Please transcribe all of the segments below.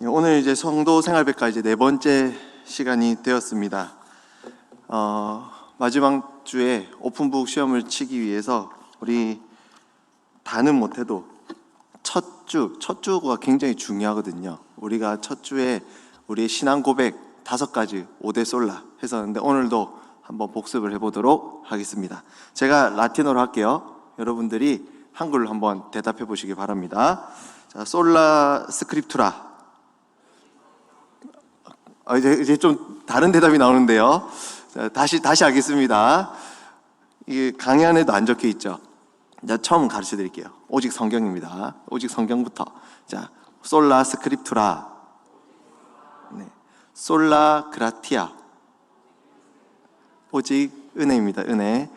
오늘 이제 성도 생활백과 이제 네 번째 시간이 되었습니다. 마지막 주에 오픈북 시험을 치기 위해서 우리 다는 못해도 첫 주가 굉장히 중요하거든요. 우리가 첫 주에 우리의 신앙 고백 5가지 5대 솔라 했었는데 오늘도 한번 복습을 해보도록 하겠습니다. 제가 라틴어로 할게요. 여러분들이 한글로 한번 대답해 보시기 바랍니다. 자, 솔라 스크립투라. 이제 좀 다른 대답이 나오는데요. 자, 다시 하겠습니다. 이게 강의 안에도 안 적혀 있죠. 자, 처음 가르쳐 드릴게요. 오직 성경입니다. 오직 성경부터. 자, 솔라 스크립투라. 네. 솔라 그라티아. 오직 은혜입니다. 은혜.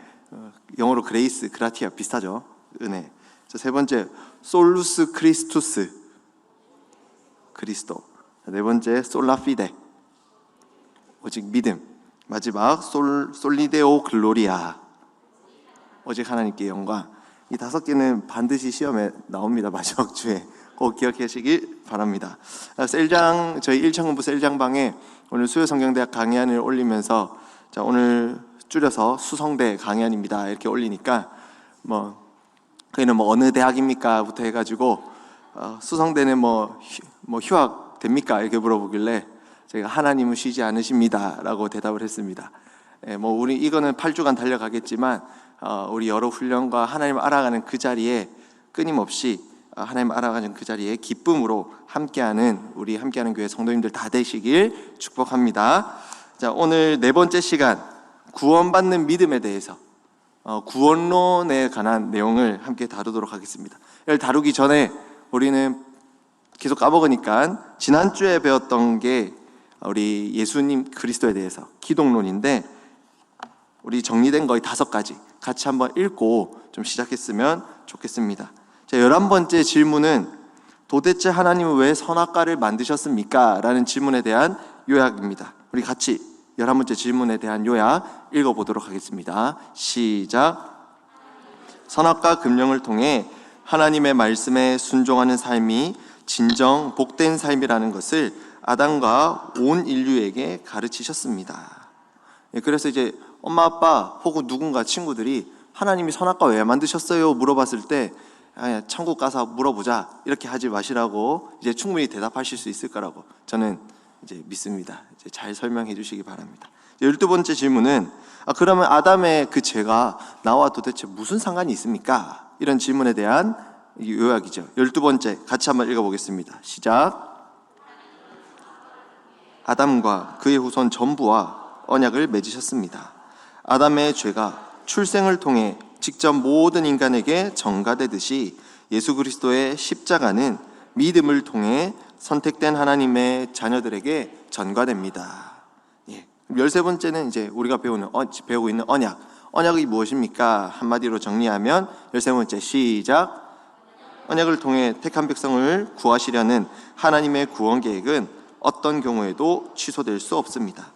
영어로 그레이스, 그라티아 비슷하죠. 은혜. 자, 세 번째, 솔루스 크리스투스. 그리스도. 자, 네 번째, 솔라 피데. 오직 믿음. 마지막 솔리데오 글로리아. 오직 하나님께 영광. 이 5개는 반드시 시험에 나옵니다. 마지막 주에 꼭 기억하시길 바랍니다. 셀장, 저희 1청운부 셀장방에 오늘 수요성경대학 강의안을 올리면서 자, 오늘 줄여서 수성대 강의안입니다 이렇게 올리니까 거기는 어느 대학입니까? 부터 해가지고 수성대는 휴학 됩니까? 이렇게 물어보길래 제가 하나님은 쉬지 않으십니다 라고 대답을 했습니다. 우리 이거는 8주간 달려가겠지만 우리 여러 훈련과 하나님을 알아가는 그 자리에 끊임없이 하나님을 알아가는 그 자리에 기쁨으로 함께하는 우리 함께하는 교회 성도님들 다 되시길 축복합니다. 자, 오늘 네 번째 시간 구원받는 믿음에 대해서 구원론에 관한 내용을 함께 다루도록 하겠습니다. 이걸 다루기 전에 우리는 계속 까먹으니까 지난주에 배웠던 게 우리 예수님 그리스도에 대해서 기독론인데 우리 정리된 거의 5가지 같이 한번 읽고 좀 시작했으면 좋겠습니다. 자, 11번째 질문은 도대체 하나님은 왜 선악과를 만드셨습니까? 라는 질문에 대한 요약입니다. 우리 같이 11번째 질문에 대한 요약 읽어보도록 하겠습니다. 시작. 선악과 금령을 통해 하나님의 말씀에 순종하는 삶이 진정 복된 삶이라는 것을 아담과 온 인류에게 가르치셨습니다. 그래서 이제 엄마 아빠 혹은 누군가 친구들이 하나님이 선악과 왜 만드셨어요? 물어봤을 때 천국 가서 물어보자 이렇게 하지 마시라고 이제 충분히 대답하실 수 있을 거라고 저는 이제 믿습니다. 이제 잘 설명해 주시기 바랍니다. 12번째 질문은 그러면 아담의 그 죄가 나와 도대체 무슨 상관이 있습니까? 이런 질문에 대한 요약이죠. 12번째 같이 한번 읽어보겠습니다. 시작. 아담과 그의 후손 전부와 언약을 맺으셨습니다. 아담의 죄가 출생을 통해 직접 모든 인간에게 전가되듯이 예수 그리스도의 십자가는 믿음을 통해 선택된 하나님의 자녀들에게 전가됩니다. 13번째는 이제 우리가 배우고 있는 언약. 언약이 무엇입니까? 한마디로 정리하면 13번째 시작. 언약을 통해 택한 백성을 구하시려는 하나님의 구원 계획은 어떤 경우에도 취소될 수 없습니다.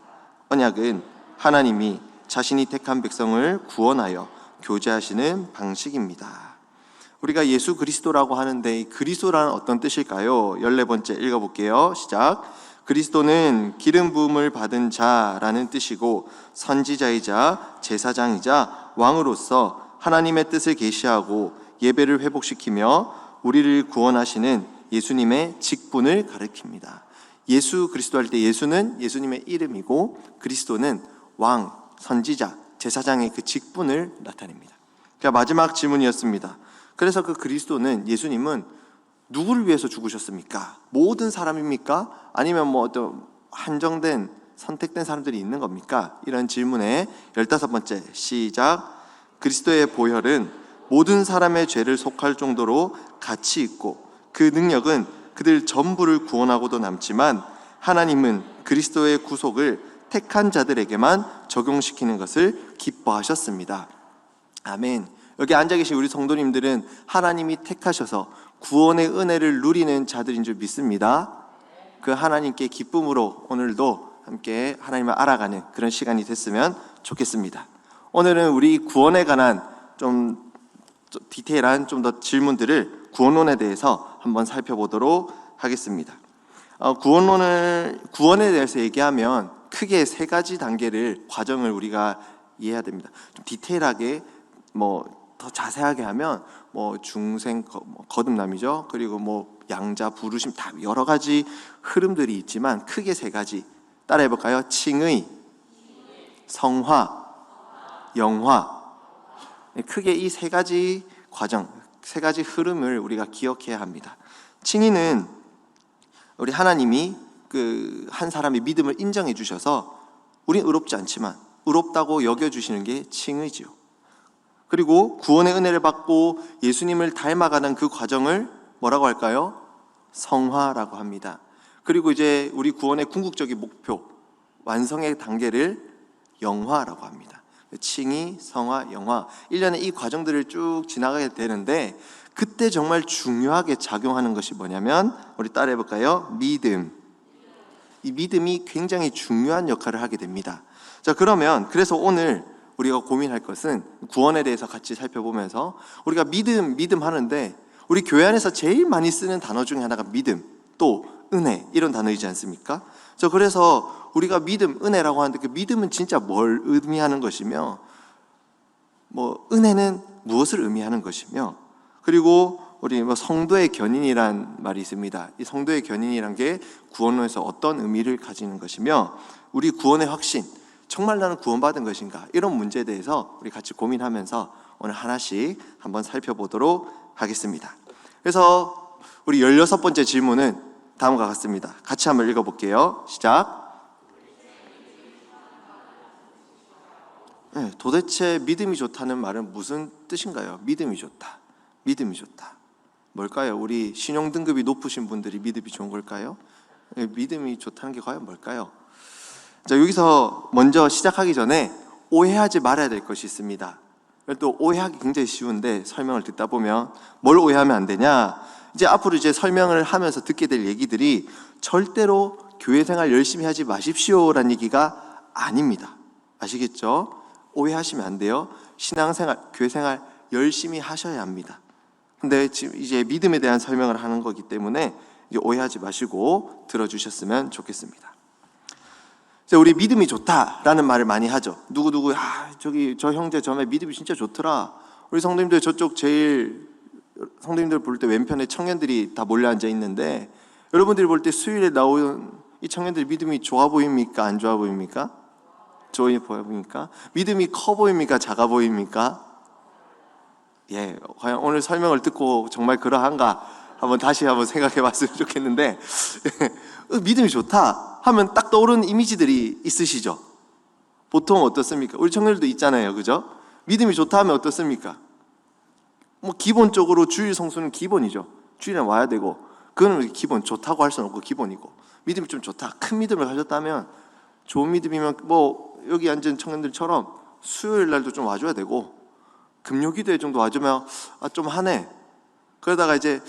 언약은 하나님이 자신이 택한 백성을 구원하여 교제하시는 방식입니다. 우리가 예수 그리스도라고 하는데 이 그리스도라는 어떤 뜻일까요? 14번째 읽어볼게요. 시작. 그리스도는 기름 부음을 받은 자라는 뜻이고 선지자이자 제사장이자 왕으로서 하나님의 뜻을 계시하고 예배를 회복시키며 우리를 구원하시는 예수님의 직분을 가리킵니다. 예수 그리스도 할 때 예수는 예수님의 이름이고 그리스도는 왕, 선지자, 제사장의 그 직분을 나타냅니다. 마지막 질문이었습니다. 그래서 그 그리스도는 예수님은 누구를 위해서 죽으셨습니까? 모든 사람입니까? 아니면 어떤 한정된 선택된 사람들이 있는 겁니까? 이런 질문에 15번째 시작. 그리스도의 보혈은 모든 사람의 죄를 속할 정도로 가치 있고 그 능력은 그들 전부를 구원하고도 남지만 하나님은 그리스도의 구속을 택한 자들에게만 적용시키는 것을 기뻐하셨습니다. 아멘. 여기 앉아 계신 우리 성도님들은 하나님이 택하셔서 구원의 은혜를 누리는 자들인 줄 믿습니다. 그 하나님께 기쁨으로 오늘도 함께 하나님을 알아가는 그런 시간이 됐으면 좋겠습니다. 오늘은 우리 구원에 관한 좀 디테일한 좀 더 질문들을 구원론에 대해서 한번 살펴보도록 하겠습니다. 구원에 대해서 얘기하면 크게 세 가지 단계를 과정을 우리가 이해해야 됩니다. 좀 디테일하게 더 자세하게 하면 중생 거듭남이죠. 그리고 양자 부르심 다 여러 가지 흐름들이 있지만 크게 세 가지 따라해 볼까요? 칭의, 성화, 영화. 크게 이 세 가지 과정, 세 가지 흐름을 우리가 기억해야 합니다. 칭의는 우리 하나님이 한 사람의 믿음을 인정해 주셔서 우린 의롭지 않지만 의롭다고 여겨주시는 게 칭의지요. 그리고 구원의 은혜를 받고 예수님을 닮아가는 그 과정을 뭐라고 할까요? 성화라고 합니다. 그리고 이제 우리 구원의 궁극적인 목표, 완성의 단계를 영화라고 합니다. 칭의, 성화, 영화 1년에 이 과정들을 쭉 지나가게 되는데 그때 정말 중요하게 작용하는 것이 뭐냐면 우리 따라해 볼까요? 믿음. 이 믿음이 굉장히 중요한 역할을 하게 됩니다. 자, 그래서 오늘 우리가 고민할 것은 구원에 대해서 같이 살펴보면서 우리가 믿음 하는데 우리 교회 안에서 제일 많이 쓰는 단어 중에 하나가 믿음, 또 은혜 이런 단어이지 않습니까? 그래서 우리가 믿음, 은혜라고 하는데 그 믿음은 진짜 뭘 의미하는 것이며 은혜는 무엇을 의미하는 것이며 그리고 우리 성도의 견인이란 말이 있습니다. 이 성도의 견인이란 게 구원론에서 어떤 의미를 가지는 것이며 우리 구원의 확신, 정말 나는 구원받은 것인가 이런 문제에 대해서 우리 같이 고민하면서 오늘 하나씩 한번 살펴보도록 하겠습니다. 그래서 우리 16번째 질문은 다음과 같습니다. 같이 한번 읽어볼게요. 시작. 네, 도대체 믿음이 좋다는 말은 무슨 뜻인가요? 믿음이 좋다. 믿음이 좋다. 뭘까요? 우리 신용등급이 높으신 분들이 믿음이 좋은 걸까요? 네, 믿음이 좋다는 게 과연 뭘까요? 자, 여기서 먼저 시작하기 전에 오해하지 말아야 될 것이 있습니다. 또 오해하기 굉장히 쉬운데 설명을 듣다 보면 뭘 오해하면 안 되냐? 이제 앞으로 설명을 하면서 듣게 될 얘기들이 절대로 교회 생활 열심히 하지 마십시오라는 얘기가 아닙니다. 아시겠죠? 오해하시면 안 돼요. 신앙생활, 교회 생활 열심히 하셔야 합니다. 근데 지금 이제 믿음에 대한 설명을 하는 거기 때문에 이제 오해하지 마시고 들어주셨으면 좋겠습니다. 우리 믿음이 좋다라는 말을 많이 하죠. 누구누구 저 형제 저매 믿음이 진짜 좋더라. 우리 성도님들 성도님들 볼 때 왼편에 청년들이 다 몰려 앉아 있는데 여러분들이 볼 때 수요일에 나오는 이 청년들 믿음이 좋아 보입니까? 안 좋아 보입니까? 좋아 보입니까? 믿음이 커 보입니까? 작아 보입니까? 예, 과연 오늘 설명을 듣고 정말 그러한가 다시 한번 생각해 봤으면 좋겠는데 믿음이 좋다 하면 딱 떠오르는 이미지들이 있으시죠? 보통 어떻습니까? 우리 청년들도 있잖아요, 그죠? 믿음이 좋다 하면 어떻습니까? 기본적으로 주일 성수는 기본이죠. 주일에 와야 되고 그거는 기본, 좋다고 할 수는 없고 기본이고 믿음이 좀 좋다, 큰 믿음을 가졌다면 좋은 믿음이면 여기 앉은 청년들처럼 수요일 날도 좀 와줘야 되고 금요기도회 정도 와주면 좀 하네. 그러다가 이제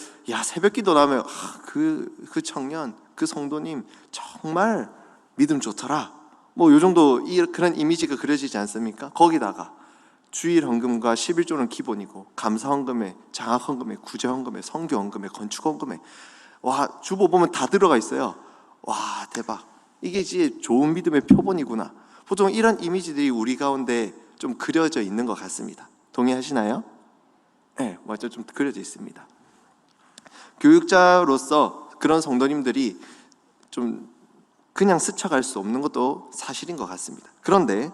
새벽기도 나면 그 청년, 그 성도님 정말 믿음 좋더라. 요 정도 그런 이미지가 그려지지 않습니까? 거기다가 주일 헌금과 11조는 기본이고 감사 헌금에, 장학 헌금에, 구제 헌금에, 성교 헌금에, 건축 헌금에 주보 보면 다 들어가 있어요. 와, 대박. 이게 이제 좋은 믿음의 표본이구나. 보통 이런 이미지들이 우리 가운데 좀 그려져 있는 것 같습니다. 동의하시나요? 네, 맞죠. 좀 그려져 있습니다. 교육자로서 그런 성도님들이 좀 그냥 스쳐갈 수 없는 것도 사실인 것 같습니다. 그런데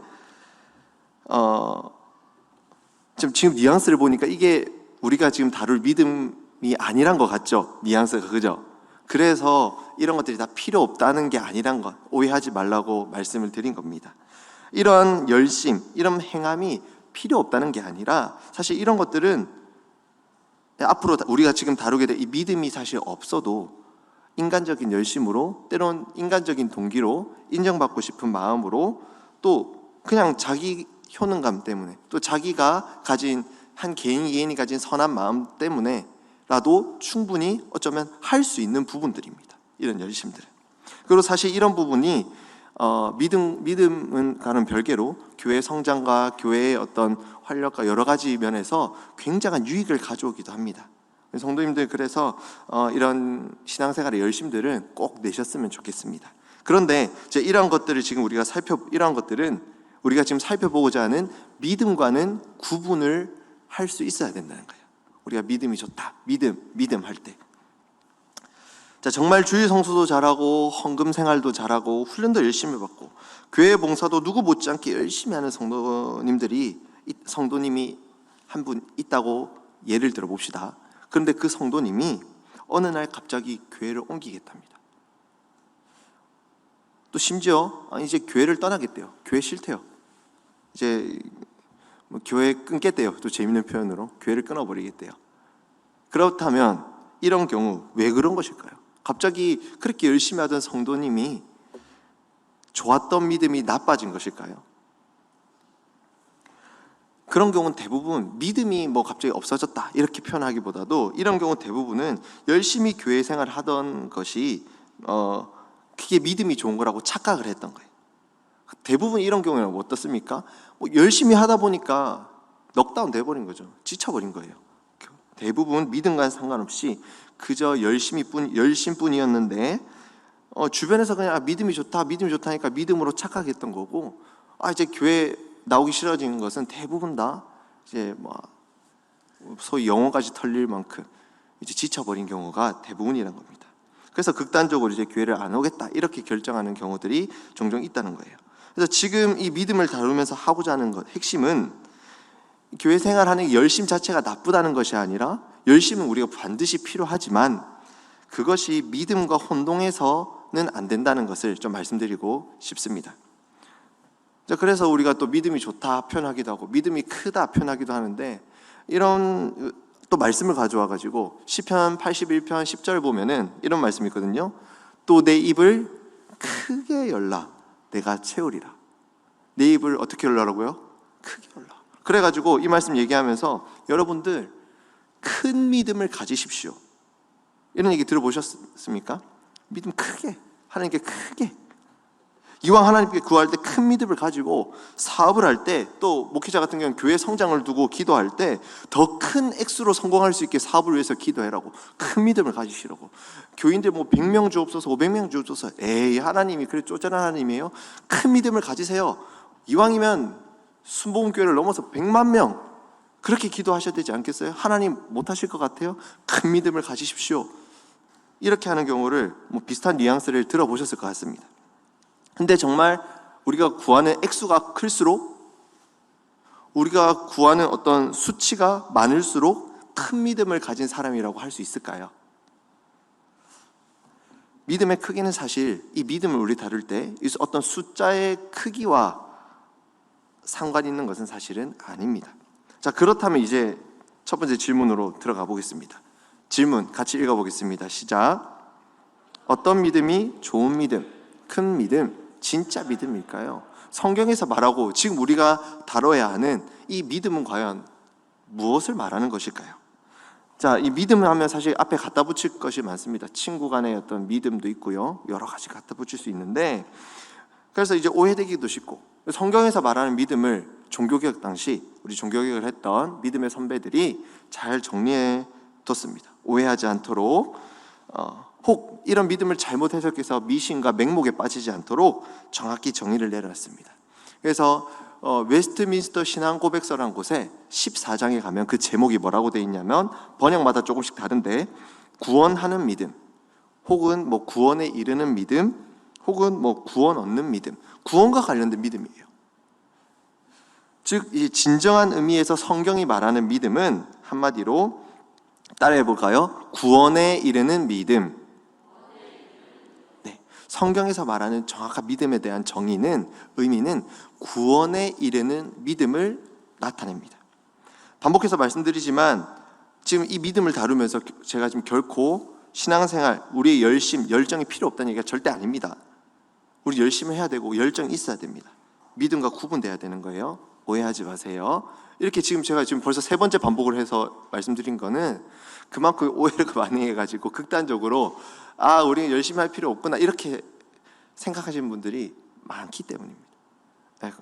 지금 뉘앙스를 보니까 이게 우리가 지금 다룰 믿음이 아니란 것 같죠? 뉘앙스가, 그죠? 그래서 이런 것들이 다 필요 없다는 게 아니란 것, 오해하지 말라고 말씀을 드린 겁니다. 이런 열심, 이런 행함이 필요 없다는 게 아니라 사실 이런 것들은 앞으로 우리가 지금 다루게 될 이 믿음이 사실 없어도 인간적인 열심으로, 때론 인간적인 동기로, 인정받고 싶은 마음으로, 또 그냥 자기 효능감 때문에, 또 자기가 가진 한 개인이 가진 선한 마음 때문에라도 충분히 어쩌면 할 수 있는 부분들입니다. 이런 열심들은. 그리고 사실 이런 부분이 믿음은과는 별개로 교회 성장과 교회의 어떤 활력과 여러 가지 면에서 굉장한 유익을 가져오기도 합니다. 성도님들, 그래서 이런 신앙생활의 열심들은 꼭 내셨으면 좋겠습니다. 그런데 이러한 것들을 지금 우리가 이러한 것들은 우리가 지금 살펴보고자 하는 믿음과는 구분을 할 수 있어야 된다는 거예요. 우리가 믿음이 좋다, 믿음 할 때, 정말 주일 성수도 잘하고 헌금 생활도 잘하고 훈련도 열심히 받고 교회 봉사도 누구 못지않게 열심히 하는 성도님이 한 분 있다고 예를 들어 봅시다. 그런데 그 성도님이 어느 날 갑자기 교회를 옮기겠답니다. 또 심지어 이제 교회를 떠나겠대요. 교회 싫대요. 이제 교회 끊겠대요. 또 재밌는 표현으로 교회를 끊어버리겠대요. 그렇다면 이런 경우 왜 그런 것일까요? 갑자기 그렇게 열심히 하던 성도님이 좋았던 믿음이 나빠진 것일까요? 그런 경우는 대부분 믿음이 갑자기 없어졌다 이렇게 표현하기보다도 이런 경우 대부분은 열심히 교회 생활을 하던 것이 그게 믿음이 좋은 거라고 착각을 했던 거예요. 대부분 이런 경우는 어떻습니까? 열심히 하다 보니까 넉다운 돼버린 거죠. 지쳐버린 거예요. 대부분 믿음과는 상관없이 그저 열심뿐이었는데 주변에서 그냥 믿음이 좋다니까 믿음으로 착각했던 거고, 이제 교회 나오기 싫어지는 것은 대부분 다 이제 소위 영혼까지 털릴 만큼 이제 지쳐버린 경우가 대부분이라는 겁니다. 그래서 극단적으로 이제 교회를 안 오겠다 이렇게 결정하는 경우들이 종종 있다는 거예요. 그래서 지금 이 믿음을 다루면서 하고자 하는 것, 핵심은 교회 생활하는 열심 자체가 나쁘다는 것이 아니라 열심은 우리가 반드시 필요하지만 그것이 믿음과 혼동해서는 안 된다는 것을 좀 말씀드리고 싶습니다. 그래서 우리가 또 믿음이 좋다 표현하기도 하고 믿음이 크다 표현하기도 하는데, 이런 또 말씀을 가져와 가지고 시편 81편 10절 보면은 이런 말씀이 있거든요. 또 내 입을 크게 열라 내가 채우리라. 내 입을 어떻게 열라라고요? 크게 열라. 그래가지고 이 말씀 얘기하면서 여러분들 큰 믿음을 가지십시오. 이런 얘기 들어보셨습니까? 믿음 크게, 하나님께 크게. 이왕 하나님께 구할 때 큰 믿음을 가지고 사업을 할 때, 또 목회자 같은 경우는 교회 성장을 두고 기도할 때 더 큰 액수로 성공할 수 있게 사업을 위해서 기도해라고, 큰 믿음을 가지시라고. 교인들 100명 주옵소서 500명 주옵소서, 에이 하나님이 그래 쪼잔한 하나님이에요? 큰 믿음을 가지세요. 이왕이면 순복음교회를 넘어서 100만 명 그렇게 기도하셔야 되지 않겠어요? 하나님 못하실 것 같아요? 큰 믿음을 가지십시오. 이렇게 하는 경우를 비슷한 뉘앙스를 들어보셨을 것 같습니다. 근데 정말 우리가 구하는 액수가 클수록, 우리가 구하는 어떤 수치가 많을수록 큰 믿음을 가진 사람이라고 할 수 있을까요? 믿음의 크기는 사실 이 믿음을 우리 다룰 때 어떤 숫자의 크기와 상관이 있는 것은 사실은 아닙니다. 그렇다면 이제 첫 번째 질문으로 들어가 보겠습니다. 질문 같이 읽어보겠습니다. 시작. 어떤 믿음이 좋은 믿음, 큰 믿음, 진짜 믿음일까요? 성경에서 말하고 지금 우리가 다뤄야 하는 이 믿음은 과연 무엇을 말하는 것일까요? 이 믿음을 하면 사실 앞에 갖다 붙일 것이 많습니다. 친구 간의 어떤 믿음도 있고요, 여러 가지 갖다 붙일 수 있는데, 그래서 이제 오해되기도 쉽고, 성경에서 말하는 믿음을 종교개혁 당시 우리 종교개혁을 했던 믿음의 선배들이 잘 정리해 뒀습니다. 오해하지 않도록, 혹 이런 믿음을 잘못 해석해서 미신과 맹목에 빠지지 않도록 정확히 정의를 내려놨습니다. 그래서 웨스트민스터 신앙고백서라는 곳에 14장에 가면 그 제목이 뭐라고 되어 있냐면, 번역마다 조금씩 다른데 구원하는 믿음, 혹은 구원에 이르는 믿음, 혹은 구원 얻는 믿음, 구원과 관련된 믿음이에요. 즉 이 진정한 의미에서 성경이 말하는 믿음은 한마디로 따라해 볼까요? 구원에 이르는 믿음. 네, 성경에서 말하는 정확한 믿음에 대한 정의는, 의미는 구원에 이르는 믿음을 나타냅니다. 반복해서 말씀드리지만 지금 이 믿음을 다루면서 제가 지금 결코 신앙생활, 우리의 열정이 필요 없다는 얘기가 절대 아닙니다. 우리 열심히 해야 되고 열정이 있어야 됩니다. 믿음과 구분돼야 되는 거예요. 오해하지 마세요. 이렇게 제가 벌써 3번째 반복을 해서 말씀드린 거는 그만큼 오해를 많이 해가지고 극단적으로 우리는 열심히 할 필요 없구나 이렇게 생각하시는 분들이 많기 때문입니다.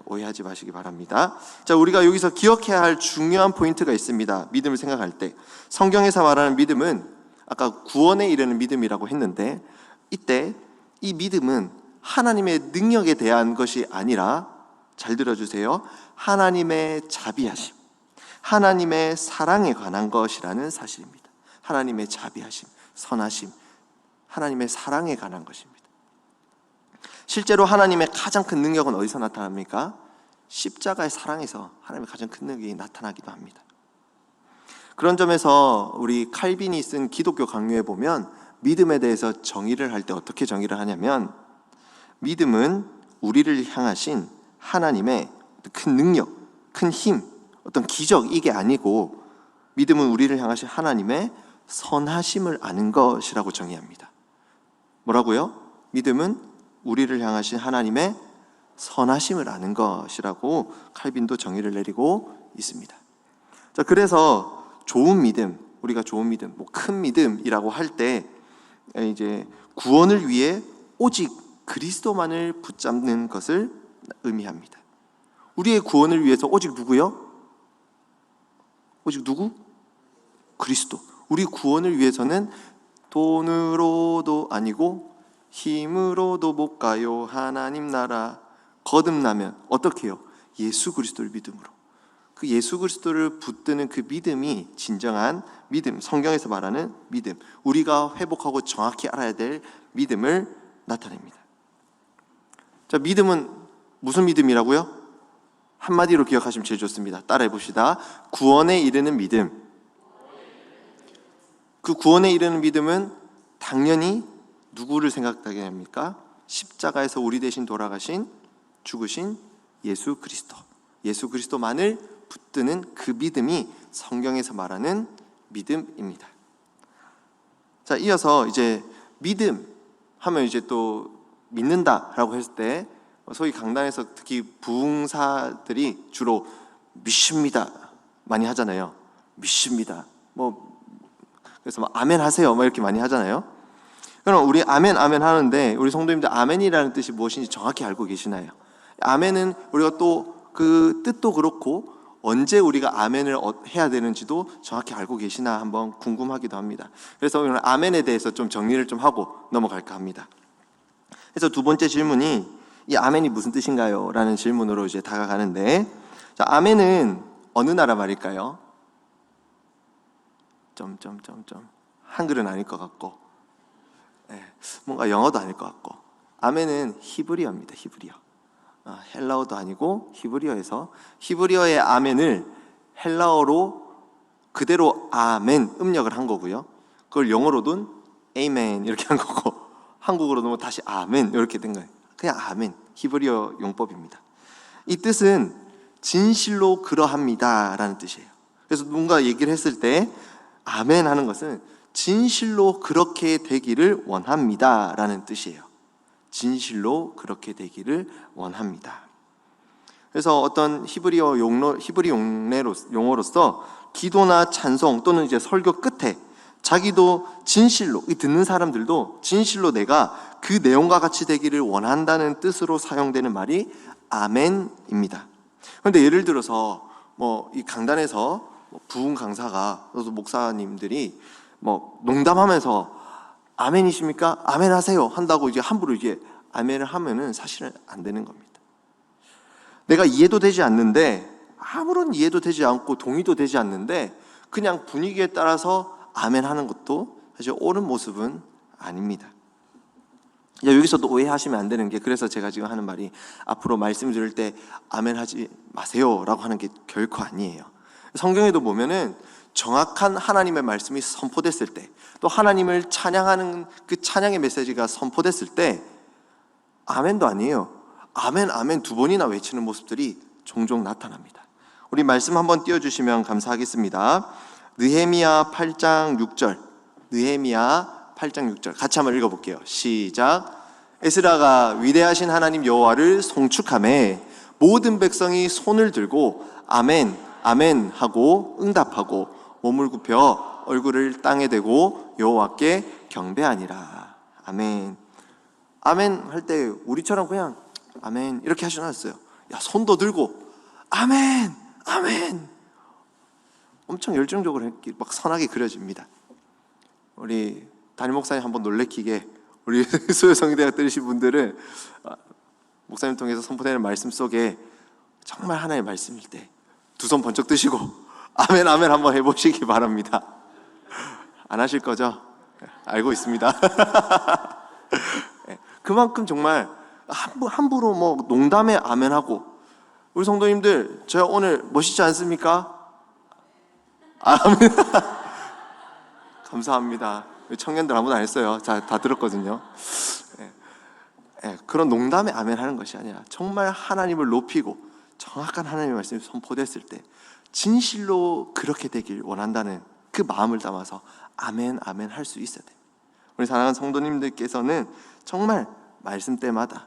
오해하지 마시기 바랍니다. 자, 우리가 여기서 기억해야 할 중요한 포인트가 있습니다. 믿음을 생각할 때 성경에서 말하는 믿음은 아까 구원에 이르는 믿음이라고 했는데, 이때 이 믿음은 하나님의 능력에 대한 것이 아니라, 잘 들어주세요, 하나님의 자비하심, 하나님의 사랑에 관한 것이라는 사실입니다. 하나님의 자비하심, 선하심, 하나님의 사랑에 관한 것입니다. 실제로 하나님의 가장 큰 능력은 어디서 나타납니까? 십자가의 사랑에서 하나님의 가장 큰 능력이 나타나기도 합니다. 그런 점에서 우리 칼빈이 쓴 기독교 강요에 보면 믿음에 대해서 정의를 할 때 어떻게 정의를 하냐면, 믿음은 우리를 향하신 하나님의 큰 능력, 큰 힘, 어떤 기적, 이게 아니고 믿음은 우리를 향하신 하나님의 선하심을 아는 것이라고 정의합니다. 뭐라고요? 믿음은 우리를 향하신 하나님의 선하심을 아는 것이라고 칼빈도 정의를 내리고 있습니다. 자, 그래서 좋은 믿음, 우리가 좋은 믿음, 큰 믿음이라고 할 때 이제 구원을 위해 오직 그리스도만을 붙잡는 것을 의미합니다. 우리의 구원을 위해서 오직 누구요? 오직 누구? 그리스도. 우리 구원을 위해서는 돈으로도 아니고 힘으로도 못 가요. 하나님 나라 거듭나면 어떻게 해요? 예수 그리스도를 믿음으로. 그 예수 그리스도를 붙드는 그 믿음이 진정한 믿음, 성경에서 말하는 믿음, 우리가 회복하고 정확히 알아야 될 믿음을 나타냅니다. 자, 믿음은 무슨 믿음이라고요? 한마디로 기억하시면 제일 좋습니다. 따라해 봅시다. 구원에 이르는 믿음. 그 구원에 이르는 믿음은 당연히 누구를 생각하게 합니까? 십자가에서 우리 대신 돌아가신, 죽으신 예수 그리스도, 예수 그리스도만을 붙드는 그 믿음이 성경에서 말하는 믿음입니다. 자, 이어서 이제 믿음 하면 이제 또 믿는다라고 했을 때 소위 강단에서 특히 부흥사들이 주로 믿습니다 많이 하잖아요. 믿습니다. 그래서 아멘 하세요 이렇게 많이 하잖아요. 그럼 우리 아멘 하는데 우리 성도님들 아멘이라는 뜻이 무엇인지 정확히 알고 계시나요? 아멘은 우리가 또 그 뜻도 그렇고 언제 우리가 아멘을 해야 되는지도 정확히 알고 계시나 한번 궁금하기도 합니다. 그래서 오늘 아멘에 대해서 좀 정리를 좀 하고 넘어갈까 합니다. 그래서 두 번째 질문이 이 아멘이 무슨 뜻인가요? 라는 질문으로 이제 다가가는데, 자, 아멘은 어느 나라 말일까요? 한글은 아닐 것 같고, 뭔가 영어도 아닐 것 같고, 아멘은 히브리어입니다. 히브리어. 헬라어도 아니고 히브리어에서, 히브리어의 아멘을 헬라어로 그대로 아멘 음력을 한 거고요. 그걸 영어로는 에이멘 이렇게 한 거고, 한국어로는 다시 아멘 이렇게 된 거예요. 그냥 아멘, 히브리어 용법입니다. 이 뜻은 진실로 그러합니다 라는 뜻이에요. 그래서 누군가 얘기를 했을 때 아멘 하는 것은 진실로 그렇게 되기를 원합니다 라는 뜻이에요. 진실로 그렇게 되기를 원합니다. 그래서 어떤 히브리어 용어로서 기도나 찬송 또는 이제 설교 끝에 자기도 진실로, 이 듣는 사람들도 진실로 내가 그 내용과 같이 되기를 원한다는 뜻으로 사용되는 말이 아멘입니다. 그런데 예를 들어서 이 강단에서 부흥 강사가, 또 목사님들이 농담하면서 아멘이십니까? 아멘 하세요 한다고 이제 함부로 이게 아멘을 하면은 사실은 안 되는 겁니다. 내가 이해도 되지 않는데, 아무런 이해도 되지 않고 동의도 되지 않는데 그냥 분위기에 따라서 아멘 하는 것도 사실 옳은 모습은 아닙니다. 여기서도 오해하시면 안 되는 게, 그래서 제가 지금 하는 말이 앞으로 말씀 들을 때 아멘 하지 마세요 라고 하는 게 결코 아니에요. 성경에도 보면은 정확한 하나님의 말씀이 선포됐을 때, 또 하나님을 찬양하는 그 찬양의 메시지가 선포됐을 때 아멘도 아니에요. 아멘 아멘 두 번이나 외치는 모습들이 종종 나타납니다. 우리 말씀 한번 띄워주시면 감사하겠습니다. 느헤미야 8장 6절, 느헤미야 8장 6절 같이 한번 읽어볼게요. 시작. 에스라가 위대하신 하나님 여호와를 송축하매 모든 백성이 손을 들고 아멘 아멘 하고 응답하고 몸을 굽혀 얼굴을 땅에 대고 여호와께 경배하니라. 아멘. 아멘 할 때 우리처럼 그냥 아멘 이렇게 하지 않았어요. 야, 손도 들고 아멘, 아멘 엄청 열정적으로 막 선하게 그려집니다. 우리 담임 목사님 한번 놀래키게 우리 수요성대학 들으신 분들은 목사님 통해서 선포되는 말씀 속에 정말 하나의 말씀일 때 두 손 번쩍 드시고 아멘 아멘 한번 해보시기 바랍니다. 안 하실 거죠? 알고 있습니다. 그만큼 정말 함부로 뭐 농담에 아멘하고, 우리 성도님들 제가 오늘 멋있지 않습니까? 아멘. 감사합니다. 청년들 아무도 안 했어요. 다 들었거든요. 그런 농담에 아멘 하는 것이 아니라 정말 하나님을 높이고 정확한 하나님의 말씀이 선포됐을 때 진실로 그렇게 되길 원한다는 그 마음을 담아서 아멘 아멘 할 수 있어야 돼요. 우리 사랑하는 성도님들께서는 정말 말씀 때마다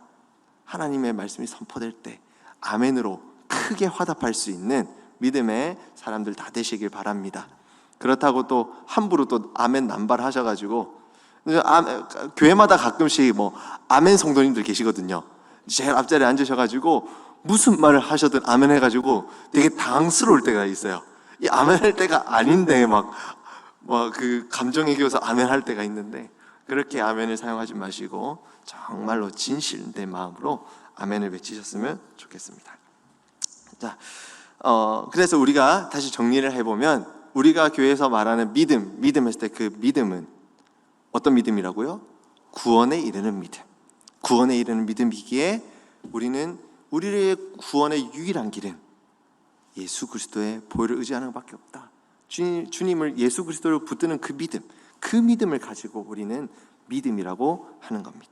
하나님의 말씀이 선포될 때 아멘으로 크게 화답할 수 있는 믿음의 사람들 다 되시길 바랍니다. 그렇다고 또 함부로 또 아멘 남발하셔가지고, 교회마다 가끔씩 뭐 아멘 성도님들 계시거든요. 제일 앞자리에 앉으셔가지고 무슨 말을 하셔든 아멘 해가지고 되게 당황스러울 때가 있어요. 이 아멘 할 때가 아닌데 막 그 감정에 겨워서 아멘 할 때가 있는데, 그렇게 아멘을 사용하지 마시고 정말로 진실된 마음으로 아멘을 외치셨으면 좋겠습니다. 자, 그래서 우리가 다시 정리를 해보면, 우리가 교회에서 말하는 믿음 했을 때 그 믿음은 어떤 믿음이라고요? 구원에 이르는 믿음. 구원에 이르는 믿음이기에 우리는 우리의 구원의 유일한 길은 예수 그리스도의 보혈을 의지하는 것밖에 없다. 주님을 예수 그리스도를 붙드는 그 믿음을 가지고 우리는 믿음이라고 하는 겁니다.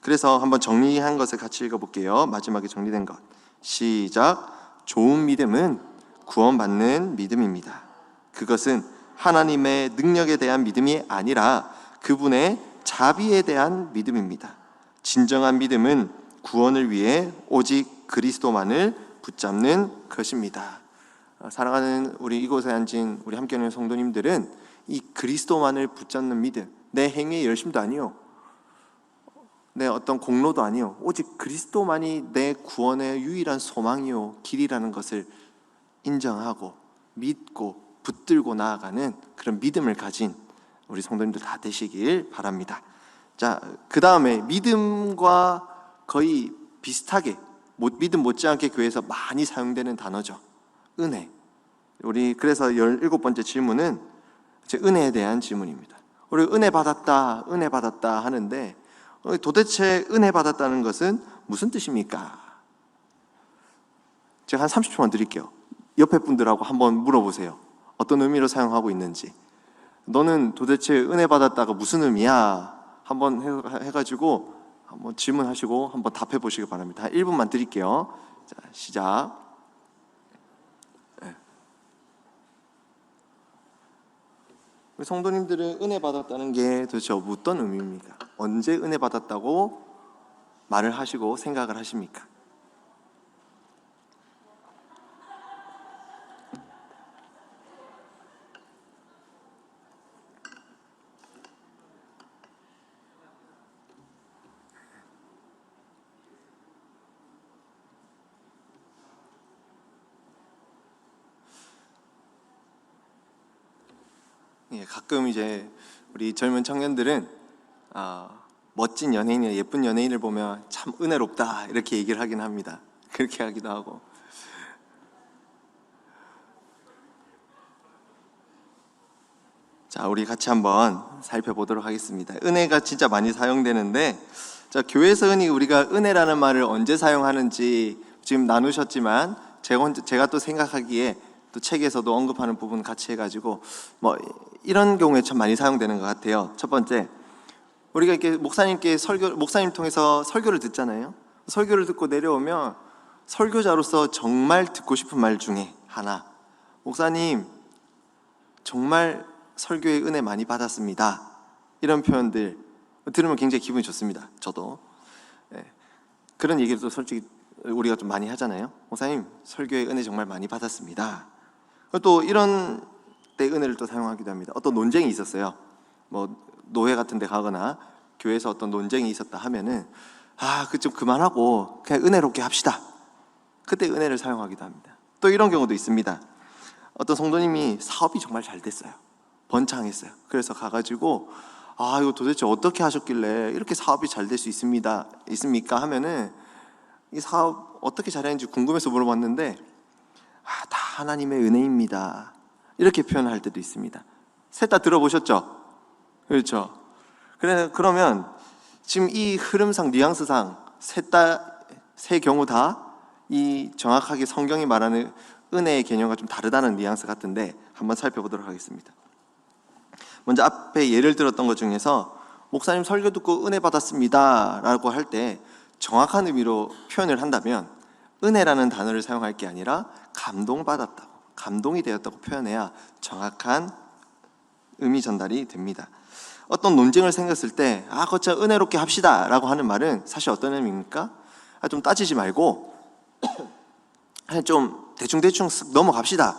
그래서 한번 정리한 것을 같이 읽어볼게요. 마지막에 정리된 것. 시작. 좋은 믿음은 구원받는 믿음입니다. 그것은 하나님의 능력에 대한 믿음이 아니라 그분의 자비에 대한 믿음입니다. 진정한 믿음은 구원을 위해 오직 그리스도만을 붙잡는 것입니다. 사랑하는 우리 이곳에 앉은 우리 함께 있는 성도님들은 이 그리스도만을 붙잡는 믿음, 내 행위의 열심도 아니요, 내 어떤 공로도 아니요, 오직 그리스도만이 내 구원의 유일한 소망이요 길이라는 것을 인정하고 믿고 붙들고 나아가는 그런 믿음을 가진 우리 성도님들 다 되시길 바랍니다. 자, 그 다음에 믿음과 거의 비슷하게, 믿음 못지않게 교회에서 많이 사용되는 단어죠. 은혜. 우리 그래서 17번째 질문은 은혜에 대한 질문입니다. 우리 은혜 받았다 하는데, 도대체 은혜 받았다는 것은 무슨 뜻입니까? 제가 한 30초만 드릴게요. 옆에 분들하고 한번 물어보세요. 어떤 의미로 사용하고 있는지. 너는 도대체 은혜 받았다가 무슨 의미야? 한번 해가지고 한번 질문하시고 한번 답해 보시기 바랍니다. 1분만 드릴게요. 자, 시작. 성도님들은 은혜 받았다는 게 도대체 어떤 의미입니까? 언제 은혜 받았다고 말을 하시고 생각을 하십니까? 가끔 이제 우리 젊은 청년들은 멋진 연예인이나 예쁜 연예인을 보면 참 은혜롭다 이렇게 얘기를 하긴 합니다. 그렇게 하기도 하고. 자, 우리 같이 한번 살펴보도록 하겠습니다. 은혜가 진짜 많이 사용되는데, 자, 교회에서 흔히 우리가 은혜라는 말을 언제 사용하는지 지금 나누셨지만, 제가 또 생각하기에 또 책에서도 언급하는 부분 같이 해가지고 뭐 이런 경우에 참 많이 사용되는 것 같아요. 첫 번째, 우리가 이렇게 목사님 통해서 설교를 듣잖아요. 설교를 듣고 내려오면 설교자로서 정말 듣고 싶은 말 중에 하나, 목사님 정말 설교의 은혜 많이 받았습니다. 이런 표현들 들으면 굉장히 기분이 좋습니다. 저도. 그런 얘기를 또 솔직히 우리가 좀 많이 하잖아요. 목사님 설교의 은혜 정말 많이 받았습니다. 또 이런 때 은혜를 또 사용하기도 합니다. 어떤 논쟁이 있었어요. 뭐 노회 같은 데 가거나 교회에서 어떤 논쟁이 있었다 하면은 그 좀 그만하고 그냥 은혜롭게 합시다. 그때 은혜를 사용하기도 합니다. 또 이런 경우도 있습니다. 어떤 성도님이 사업이 정말 잘 됐어요. 번창했어요. 그래서 가가지고 이거 도대체 어떻게 하셨길래 이렇게 사업이 잘 될 수 있습니까? 하면은 이 사업 어떻게 잘했는지 궁금해서 물어봤는데 다 하나님의 은혜입니다. 이렇게 표현할 때도 있습니다. 셋 다 들어보셨죠? 그렇죠? 그러면 지금 이 흐름상, 뉘앙스상 세 경우 다 이 정확하게 성경이 말하는 은혜의 개념과 좀 다르다는 뉘앙스 같은데 한번 살펴보도록 하겠습니다. 먼저 앞에 예를 들었던 것 중에서 목사님 설교 듣고 은혜 받았습니다 라고 할 때 정확한 의미로 표현을 한다면 은혜라는 단어를 사용할 게 아니라 감동받았다고, 감동이 되었다고 표현해야 정확한 의미 전달이 됩니다. 어떤 논쟁을 생겼을 때 거쳐 은혜롭게 합시다 라고 하는 말은 사실 어떤 의미입니까? 좀 따지지 말고 좀 대충 쓱 넘어갑시다,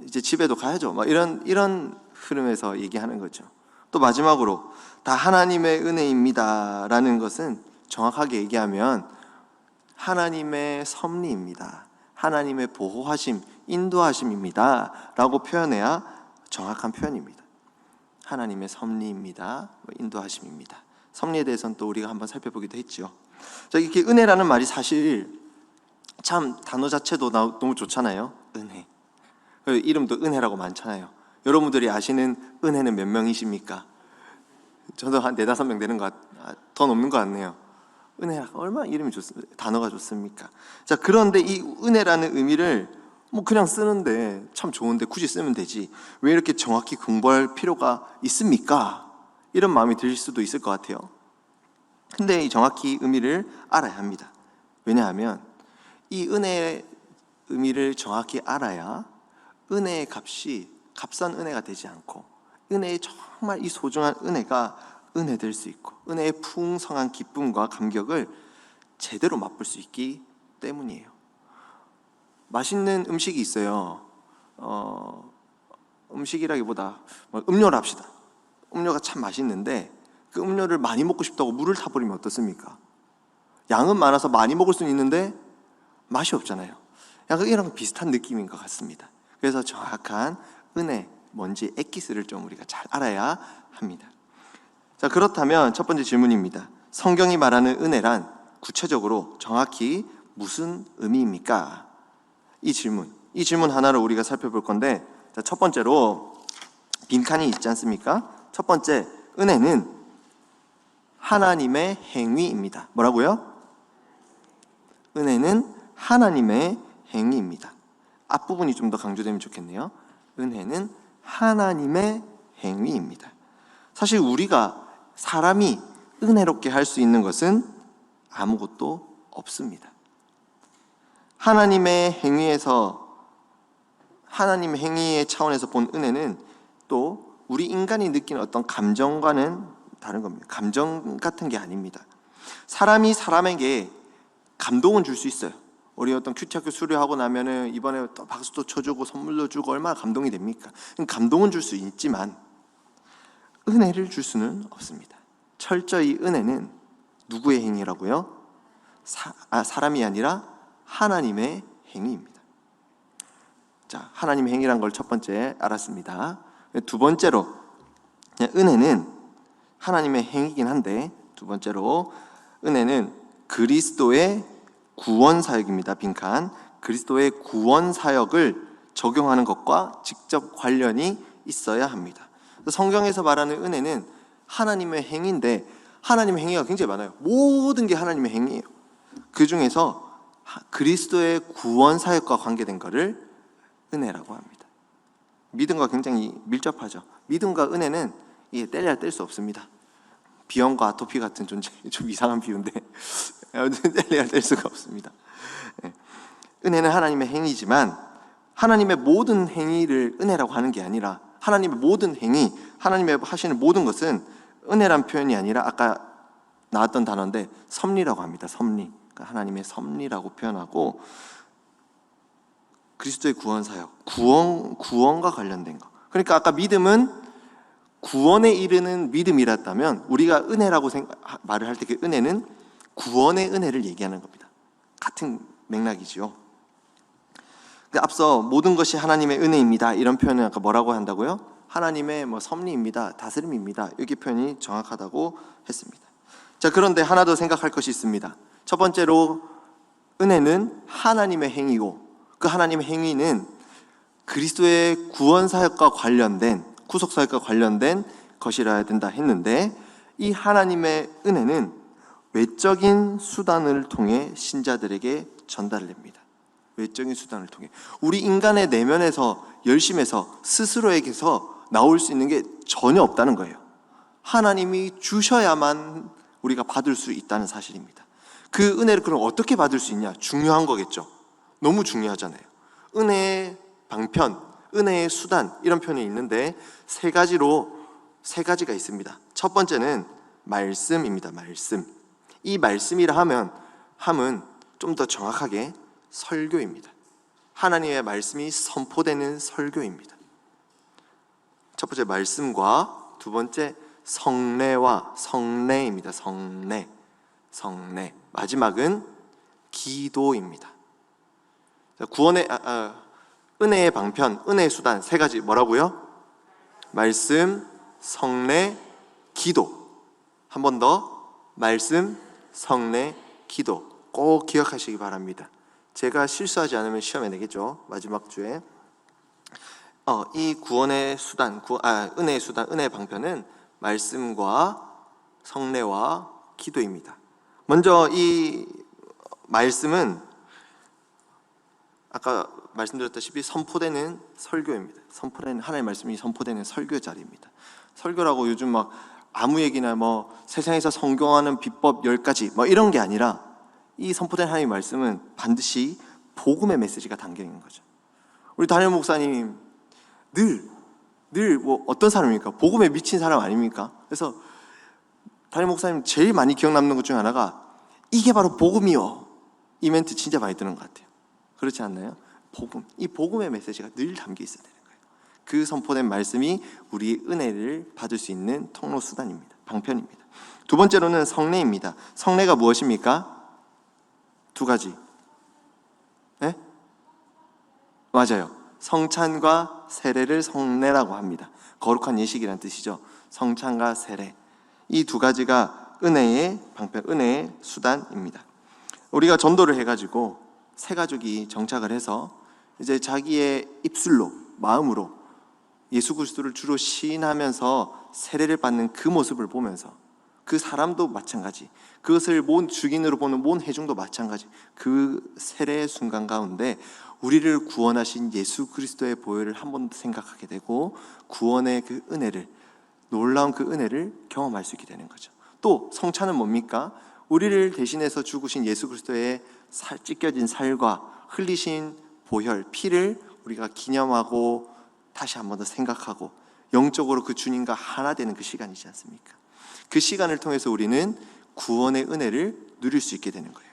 이제 집에도 가야죠, 이런 흐름에서 얘기하는 거죠. 또 마지막으로 다 하나님의 은혜입니다 라는 것은 정확하게 얘기하면 하나님의 섭리입니다, 하나님의 보호하심, 인도하심입니다 라고 표현해야 정확한 표현입니다. 하나님의 섭리입니다, 인도하심입니다. 섭리에 대해서는 또 우리가 한번 살펴보기도 했죠. 이렇게 은혜라는 말이 사실 참 단어 자체도 너무 좋잖아요. 은혜, 이름도 은혜라고 많잖아요. 여러분들이 아시는 은혜는 몇 명이십니까? 저도 한 4-5명 되는 더 넘는 것 같네요. 은혜가 얼마나 이름이 단어가 좋습니까? 자, 그런데 이 은혜라는 의미를 그냥 쓰는데 참 좋은데 굳이 쓰면 되지, 왜 이렇게 정확히 공부할 필요가 있습니까? 이런 마음이 들 수도 있을 것 같아요. 근데 이 정확히 의미를 알아야 합니다. 왜냐하면 이 은혜의 의미를 정확히 알아야 은혜의 값이 값싼 은혜가 되지 않고 은혜의 정말 이 소중한 은혜가 은혜될 수 있고 은혜의 풍성한 기쁨과 감격을 제대로 맛볼 수 있기 때문이에요. 맛있는 음식이 있어요. 음식이라기보다 음료를 합시다. 음료가 참 맛있는데 그 음료를 많이 먹고 싶다고 물을 타버리면 어떻습니까? 양은 많아서 많이 먹을 수는 있는데 맛이 없잖아요. 약간 이런 비슷한 느낌인 것 같습니다. 그래서 정확한 은혜, 뭔지 엑기스를 좀 우리가 잘 알아야 합니다. 자, 그렇다면 첫 번째 질문입니다. 성경이 말하는 은혜란 구체적으로 정확히 무슨 의미입니까? 이 질문 하나를 우리가 살펴볼 건데, 자, 첫 번째로 빈칸이 있지 않습니까? 첫 번째, 은혜는 하나님의 행위입니다. 뭐라고요? 은혜는 하나님의 행위입니다. 앞부분이 좀 더 강조되면 좋겠네요. 은혜는 하나님의 행위입니다. 사실 우리가 사람이 은혜롭게 할 수 있는 것은 아무것도 없습니다. 하나님의 행위의 차원에서 본 은혜는 또 우리 인간이 느끼는 어떤 감정과는 다른 겁니다. 감정 같은 게 아닙니다. 사람이 사람에게 감동은 줄 수 있어요. 우리 어떤 큐티학교 수료하고 나면은 이번에 또 박수도 쳐주고 선물도 주고 얼마나 감동이 됩니까? 감동은 줄 수 있지만 은혜를 줄 수는 없습니다. 철저히 은혜는 누구의 행위라고요? 사람이 아니라 하나님의 행위입니다. 자, 하나님의 행위란 걸 첫 번째 알았습니다. 두 번째로, 은혜는 하나님의 행위이긴 한데, 두 번째로 은혜는 그리스도의 구원 사역입니다. 빈칸. 그리스도의 구원 사역을 적용하는 것과 직접 관련이 있어야 합니다. 성경에서 말하는 은혜는 하나님의 행위인데, 하나님의 행위가 굉장히 많아요. 모든 게 하나님의 행위예요. 그 중에서 그리스도의 구원 사역과 관계된 것을 은혜라고 합니다. 믿음과 굉장히 밀접하죠. 믿음과 은혜는 이게 뗄래야 뗄 수 없습니다. 비염과 아토피 같은 좀 이상한 비유인데 뗄래야 뗄 수가 없습니다. 은혜는 하나님의 행위지만 하나님의 모든 행위를 은혜라고 하는 게 아니라 하나님의 모든 행위, 하나님의 하시는 모든 것은 은혜란 표현이 아니라 아까 나왔던 단어인데 섭리라고 합니다. 섭리. 그러니까 하나님의 섭리라고 표현하고 그리스도의 구원 사역, 구원과 관련된 거. 그러니까 아까 믿음은 구원에 이르는 믿음이랐다면 우리가 은혜라고 말을 할 때 그 은혜는 구원의 은혜를 얘기하는 겁니다. 같은 맥락이죠. 근데 앞서 모든 것이 하나님의 은혜입니다 이런 표현은 아까 뭐라고 한다고요? 하나님의 섭리입니다, 다스림입니다. 여기 표현이 정확하다고 했습니다. 자, 그런데 하나 더 생각할 것이 있습니다. 첫 번째로 은혜는 하나님의 행위고 그 하나님의 행위는 그리스도의 구원 사역과 관련된, 구속 사역과 관련된 것이라야 된다 했는데, 이 하나님의 은혜는 외적인 수단을 통해 신자들에게 전달됩니다. 외적인 수단을 통해. 우리 인간의 내면에서, 열심에서, 스스로에게서 나올 수 있는 게 전혀 없다는 거예요. 하나님이 주셔야만 우리가 받을 수 있다는 사실입니다. 그 은혜를 그럼 어떻게 받을 수 있냐? 중요한 거겠죠. 너무 중요하잖아요. 은혜의 방편, 은혜의 수단, 이런 표현이 있는데 세 가지가 있습니다. 첫 번째는 말씀입니다. 말씀. 이 말씀이라 함은 좀 더 정확하게 설교입니다. 하나님의 말씀이 선포되는 설교입니다. 첫 번째 말씀과 두 번째 성례입니다. 성례. 마지막은 기도입니다. 구원의 은혜의 방편, 은혜의 수단 세 가지 뭐라고요? 말씀, 성례, 기도. 한 번 더. 말씀, 성례, 기도. 꼭 기억하시기 바랍니다. 제가 실수하지 않으면 시험에 내겠죠. 마지막 주에. 이 구원의 수단, 은혜의 수단, 은혜의 방편은 말씀과 성례와 기도입니다. 먼저 이 말씀은 아까 말씀드렸다시피 선포되는 설교입니다. 하나님의 말씀이 선포되는 설교 자리입니다. 설교라고 요즘 막 아무 얘기나 세상에서 성공하는 비법 10가지 이런 게 아니라, 이 선포된 하나님의 말씀은 반드시 복음의 메시지가 담겨 있는 거죠. 우리 담임 목사님 늘 어떤 사람입니까? 복음에 미친 사람 아닙니까? 그래서 담임 목사님 제일 많이 기억 남는 것 중에 하나가 이게 바로 복음이요, 이 멘트 진짜 많이 듣는 것 같아요. 그렇지 않나요? 이 복음의 메시지가 늘 담겨 있어야 되는 거예요. 그 선포된 말씀이 우리 은혜를 받을 수 있는 통로 수단입니다. 방편입니다. 두 번째로는 성례입니다. 성례가 무엇입니까? 두 가지. 네? 맞아요. 성찬과 세례를 성례라고 합니다. 거룩한 예식이라는 뜻이죠. 성찬과 세례. 이 두 가지가 은혜의 방편, 은혜의 수단입니다. 우리가 전도를 해가지고 새 가족이 정착을 해서 이제 자기의 입술로, 마음으로 예수 그리스도를 주로 시인하면서 세례를 받는 그 모습을 보면서, 그 사람도 마찬가지, 그것을 주긴으로 보는 해중도 마찬가지, 그 세례의 순간 가운데 우리를 구원하신 예수 그리스도의 보혈을 한 번 더 생각하게 되고 구원의 그 은혜를, 놀라운 그 은혜를 경험할 수 있게 되는 거죠. 또 성찬은 뭡니까? 우리를 대신해서 죽으신 예수 그리스도의 찢겨진 살과 흘리신 보혈, 피를 우리가 기념하고 다시 한 번 더 생각하고 영적으로 그 주님과 하나 되는 그 시간이지 않습니까? 그 시간을 통해서 우리는 구원의 은혜를 누릴 수 있게 되는 거예요.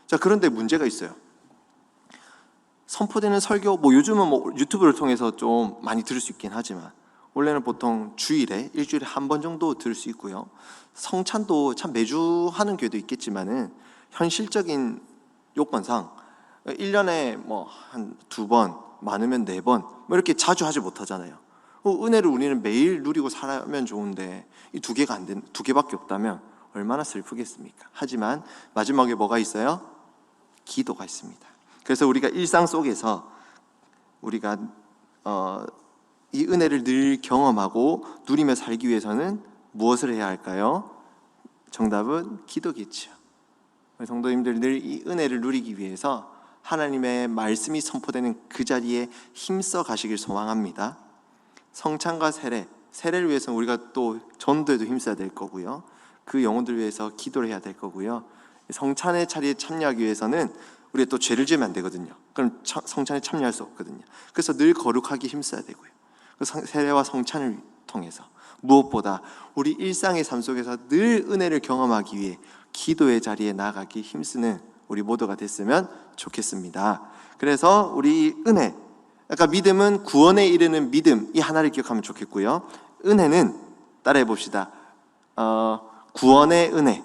자, 그런데 문제가 있어요. 선포되는 설교, 요즘은 유튜브를 통해서 좀 많이 들을 수 있긴 하지만 원래는 보통 일주일에 한 번 정도 들을 수 있고요. 성찬도 참 매주 하는 교회도 있겠지만은 현실적인 요건상 1년에 한 2번, 많으면 4번 이렇게 자주 하지 못하잖아요. 은혜를 우리는 매일 누리고 살면 좋은데 이 두 개밖에 없다면 얼마나 슬프겠습니까? 하지만 마지막에 뭐가 있어요? 기도가 있습니다. 그래서 우리가 일상 속에서 우리가 이 은혜를 늘 경험하고 누리며 살기 위해서는 무엇을 해야 할까요? 정답은 기도겠죠. 성도님들 늘 이 은혜를 누리기 위해서 하나님의 말씀이 선포되는 그 자리에 힘써 가시길 소망합니다. 성찬과 세례를 위해서는 우리가 또 전도에도 힘써야 될 거고요. 그 영혼들 위해서 기도를 해야 될 거고요. 성찬의 자리에 참여하기 위해서는 우리가 또 죄를 지으면 안 되거든요. 그럼 성찬에 참여할 수 없거든요. 그래서 늘 거룩하게 힘써야 되고요. 세례와 성찬을 통해서 무엇보다 우리 일상의 삶 속에서 늘 은혜를 경험하기 위해 기도의 자리에 나아가기 힘쓰는 우리 모두가 됐으면 좋겠습니다. 그래서 우리 은혜, 아까 믿음은 구원에 이르는 믿음, 이 하나를 기억하면 좋겠고요. 은혜는 따라해 봅시다. 구원의 은혜,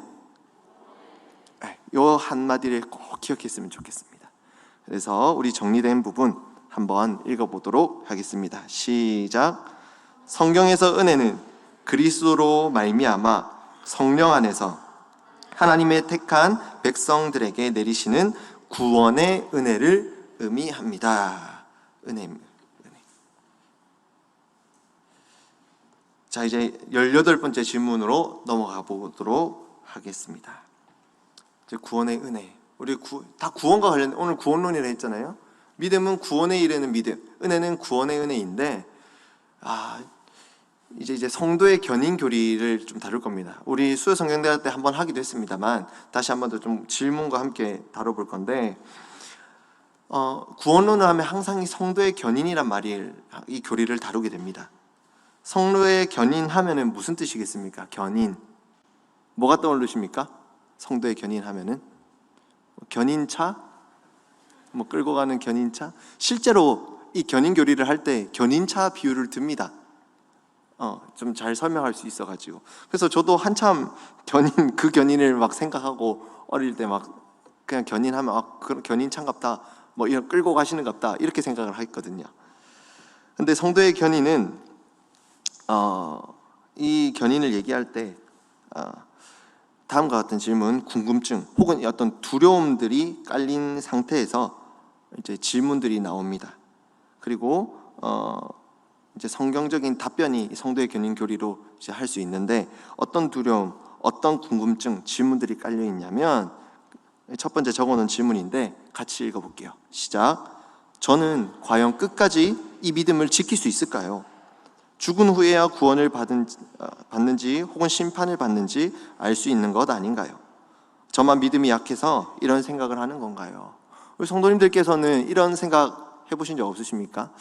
이 한마디를 꼭 기억했으면 좋겠습니다. 그래서 우리 정리된 부분 한번 읽어보도록 하겠습니다. 시작. 성경에서 은혜는 그리스도로 말미암아 성령 안에서 하나님의 택한 백성들에게 내리시는 구원의 은혜를 의미합니다. 은혜. 자, 이제 18번째 질문으로 넘어가 보도록 하겠습니다. 이제 구원의 은혜. 우리 다 구원과 관련, 오늘 구원론이라 했잖아요. 믿음은 구원에 이르는 믿음, 은혜는 구원의 은혜인데, 이제 성도의 견인 교리를 좀 다룰 겁니다. 우리 수요 성경대학 때 한번 하기도 했습니다만 다시 한번 더 좀 질문과 함께 다뤄볼 건데, 구원론을 하면 항상 이 성도의 견인이란 말이 이 교리를 다루게 됩니다. 성도의 견인 하면은 무슨 뜻이겠습니까? 견인. 뭐가 떠오르십니까? 성도의 견인 하면은 견인차? 뭐 끌고 가는 견인차? 실제로 이 견인 교리를 할 때 견인차 비유를 듭니다. 좀 잘 설명할 수 있어가지고. 그래서 저도 한참 그 견인을 막 생각하고 어릴 때 막 그냥 견인하면 그런 견인차인갑다, 뭐 이런 끌고 가시는갑다 이렇게 생각을 했거든요. 근데 성도의 견인은 이 견인을 얘기할 때 다음과 같은 질문, 궁금증 혹은 어떤 두려움들이 깔린 상태에서 이제 질문들이 나옵니다. 그리고 이제 성경적인 답변이 성도의 견인 교리로 이제 할 수 있는데, 어떤 두려움, 어떤 궁금증, 질문들이 깔려 있냐면, 첫 번째 적어놓은 질문인데 같이 읽어볼게요. 시작. 저는 과연 끝까지 이 믿음을 지킬 수 있을까요? 죽은 후에야 구원을 받는지 혹은 심판을 받는지 알 수 있는 것 아닌가요? 저만 믿음이 약해서 이런 생각을 하는 건가요? 우리 성도님들께서는 이런 생각 해보신 적 없으십니까?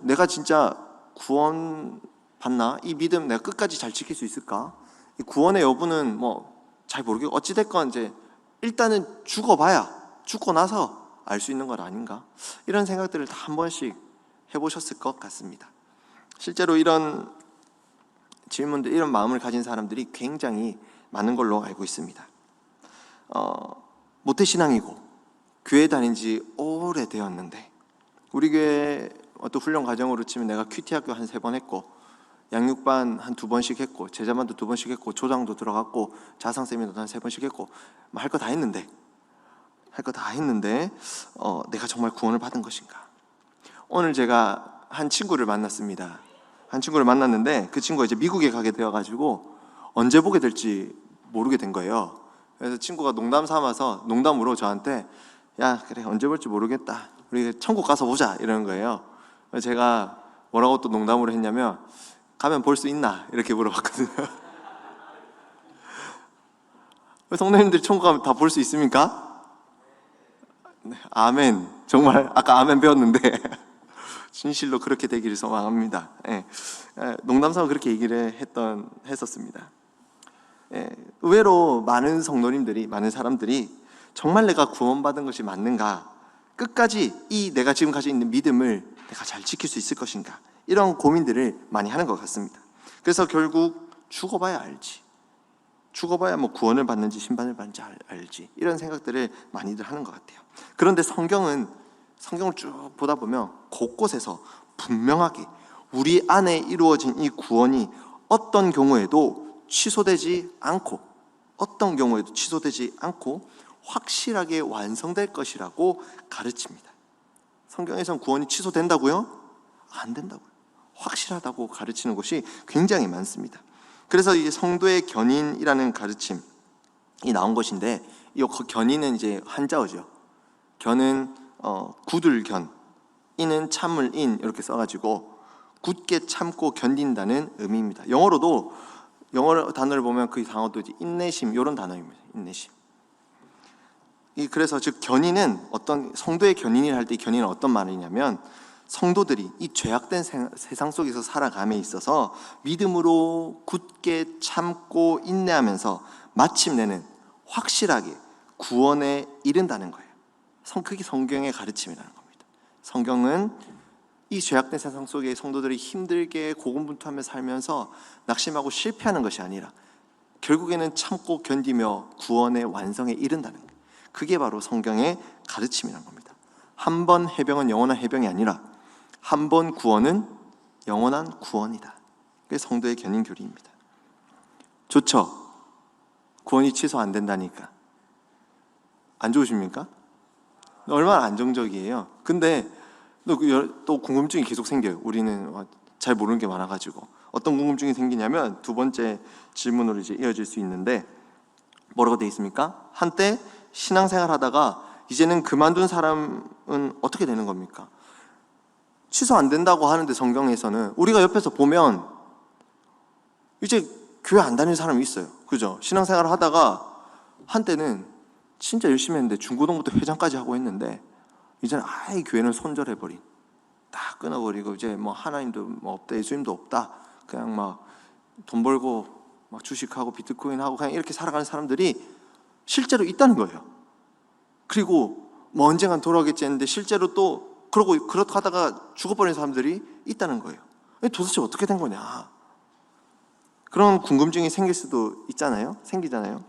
내가 진짜 구원 받나? 이 믿음 내가 끝까지 잘 지킬 수 있을까? 이 구원의 여부는 뭐 잘 모르겠고, 어찌됐건 이제 일단은 죽고 나서 알 수 있는 것 아닌가? 이런 생각들을 다 한 번씩 해보셨을 것 같습니다. 실제로 이런 질문들, 이런 마음을 가진 사람들이 굉장히 많은 걸로 알고 있습니다. 모태신앙이고 교회 다닌 지 오래되었는데, 우리 교회 어떤 훈련 과정으로 치면 내가 큐티학교 한 3번 했고, 양육반 한 2번씩 했고, 제자반도 2번씩 했고, 조장도 들어갔고, 자상 세미나도 한 3번씩 했고, 할 거 다 했는데 내가 정말 구원을 받은 것인가? 오늘 제가 한 친구를 만났습니다. 한 친구를 만났는데 그 친구가 이제 미국에 가게 되어가지고 언제 보게 될지 모르게 된 거예요. 그래서 친구가 농담 삼아서 농담으로 저한테, 야 그래 언제 볼지 모르겠다, 우리 천국 가서 보자, 이러는 거예요. 그래서 제가 뭐라고 또 농담으로 했냐면, 가면 볼 수 있나? 이렇게 물어봤거든요. 성도님들 천국 가면 다 볼 수 있습니까? 네, 아멘. 정말 아까 아멘 배웠는데 진실로 그렇게 되기를 소망합니다. 농담삼아 그렇게 얘기를 했었습니다. 의외로 많은 성도님들이, 많은 사람들이 정말 내가 구원받은 것이 맞는가, 끝까지 이 내가 지금 가지고 있는 믿음을 내가 잘 지킬 수 있을 것인가, 이런 고민들을 많이 하는 것 같습니다. 그래서 결국 죽어봐야 알지, 죽어봐야 뭐 구원을 받는지 심판을 받는지 알지, 이런 생각들을 많이들 하는 것 같아요. 그런데 성경을 쭉 보다 보면 곳곳에서 분명하게 우리 안에 이루어진 이 구원이 어떤 경우에도 취소되지 않고 확실하게 완성될 것이라고 가르칩니다. 성경에서는 구원이 취소된다고요? 안 된다고요. 확실하다고 가르치는 곳이 굉장히 많습니다. 그래서 이제 성도의 견인이라는 가르침이 나온 것인데, 이 견인은 이제 한자어죠. 견은 굳을 견, 인은 참을 인, 이렇게 써가지고 굳게 참고 견딘다는 의미입니다. 영어 단어를 보면 그 단어도 이제 인내심, 이런 단어입니다. 인내심. 그래서 즉 견인은 어떤 성도의 견인을 할 때, 이 견인은 어떤 말이냐면, 성도들이 이 죄악된 세상 속에서 살아감에 있어서 믿음으로 굳게 참고 인내하면서 마침내는 확실하게 구원에 이른다는 거예요. 그게 성경의 가르침이라는 겁니다. 성경은 이 죄악된 세상 속에 성도들이 힘들게 고군분투하며 살면서 낙심하고 실패하는 것이 아니라 결국에는 참고 견디며 구원의 완성에 이른다는 거예요. 그게 바로 성경의 가르침이라는 겁니다. 한 번 해병은 영원한 해병이 아니라 한 번 구원은 영원한 구원이다. 그게 성도의 견인 교리입니다. 좋죠? 구원이 취소 안 된다니까. 안 좋으십니까? 얼마나 안정적이에요. 근데 또 궁금증이 계속 생겨요. 우리는 잘 모르는 게 많아가지고. 어떤 궁금증이 생기냐면 두 번째 질문으로 이제 이어질 수 있는데, 뭐라고 돼 있습니까? 한때 신앙생활 하다가 이제는 그만둔 사람은 어떻게 되는 겁니까? 취소 안 된다고 하는데 성경에서는 우리가 옆에서 보면 이제 교회 안 다니는 사람이 있어요. 그죠? 신앙생활 하다가 한때는 진짜 열심히 했는데 중고등부터 회장까지 하고 했는데 이제는 아예 교회는 손절해버린, 다 끊어버리고 이제 뭐 하나님도 뭐 없다, 예수님도 없다, 그냥 막 돈 벌고 막 주식하고 비트코인 하고 그냥 이렇게 살아가는 사람들이 실제로 있다는 거예요. 그리고 뭐 언젠간 돌아오겠지 했는데 실제로 또 그러고 그렇게 하다가 죽어버린 사람들이 있다는 거예요. 도대체 어떻게 된 거냐, 그런 궁금증이 생길 수도 있잖아요. 생기잖아요.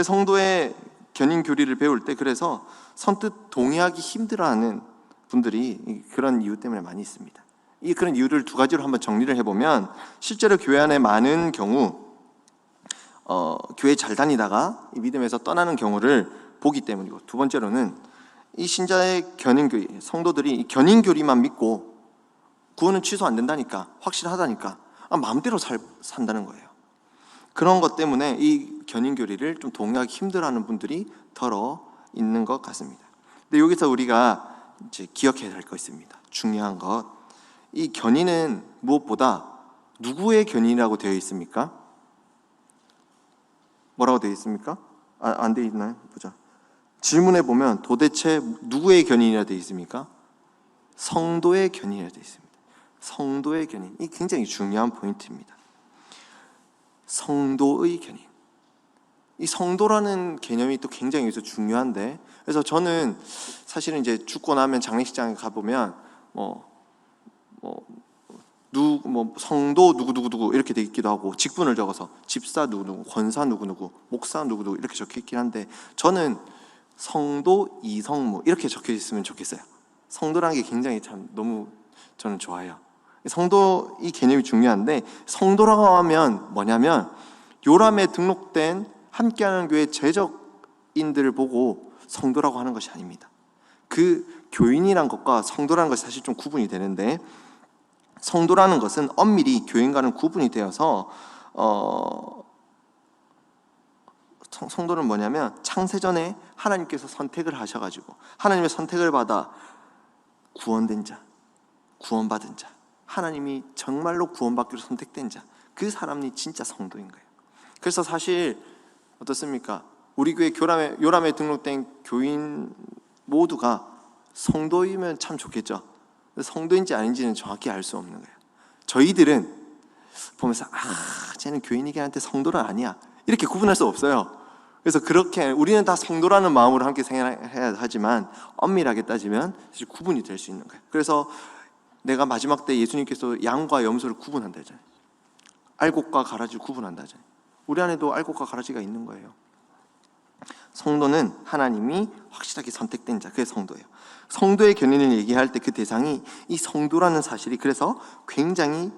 성도의 견인 교리를 배울 때 그래서 선뜻 동의하기 힘들어하는 분들이 그런 이유 때문에 많이 있습니다. 이 그런 이유를 두 가지로 한번 정리를 해보면, 실제로 교회 안에 많은 경우 교회 잘 다니다가 이 믿음에서 떠나는 경우를 보기 때문이고, 두 번째로는 이 신자의 견인 교리, 성도들이 이 견인 교리만 믿고 구원은 취소 안 된다니까, 확실하다니까 마음대로 산다는 거예요. 그런 것 때문에 이 견인 교리를 좀 동의하기 힘들어하는 분들이 더러 있는 것 같습니다. 근데 여기서 우리가 이제 기억해야 할 거 있습니다. 중요한 것. 이 견인은 무엇보다 누구의 견인이라고 되어 있습니까? 뭐라고 되어 있습니까? 안 되어 있나요? 보자. 질문에 보면 도대체 누구의 견인이라 되어 있습니까? 성도의 견인이라 되어 있습니다. 성도의 견인. 이 굉장히 중요한 포인트입니다. 성도의 견인. 이 성도라는 개념이 또 굉장히 여기서 중요한데, 그래서 저는 사실은 이제 죽고 나면 장례식장에 가보면 성도 누구누구 이렇게 돼 있기도 하고, 직분을 적어서 집사 누구누구, 권사 누구누구, 목사 누구누구 이렇게 적혀 있긴 한데, 저는 성도 이성무 이렇게 적혀 있으면 좋겠어요. 성도라는 게 굉장히 참 너무 저는 좋아요. 성도 이 개념이 중요한데, 성도라고 하면 뭐냐면 요람에 등록된 함께하는 교회 재적인들을 보고 성도라고 하는 것이 아닙니다. 그 교인이란 것과 성도라는 것이 사실 좀 구분이 되는데, 성도라는 것은 엄밀히 교인과는 구분이 되어서 성도는 뭐냐면 창세전에 하나님께서 선택을 하셔가지고 하나님의 선택을 받아 구원된 자, 구원받은 자, 하나님이 정말로 구원받기로 선택된 자, 그 사람이 진짜 성도인 거예요. 그래서 사실 어떻습니까? 우리 교회 요람에 등록된 교인 모두가 성도이면 참 좋겠죠. 성도인지 아닌지는 정확히 알 수 없는 거예요. 저희들은 보면서 쟤는 교인이긴 한데 성도는 아니야, 이렇게 구분할 수 없어요. 그래서 그렇게 우리는 다 성도라는 마음으로 함께 생활해야 하지만 엄밀하게 따지면 사실 구분이 될 수 있는 거예요. 그래서 내가 마지막 때 예수님께서 양과 염소를 구분한다 하잖아요. 알곡과 가라지를 구분한다 하잖아요. 우리 안에도 알곡과 가라지가 있는 거예요. 성도는 하나님이 확실하게 선택된 자, 그게 성도예요. 성도의 견인을 얘기할 때 그 대상이 이 성도라는 사실이 그래서 굉장히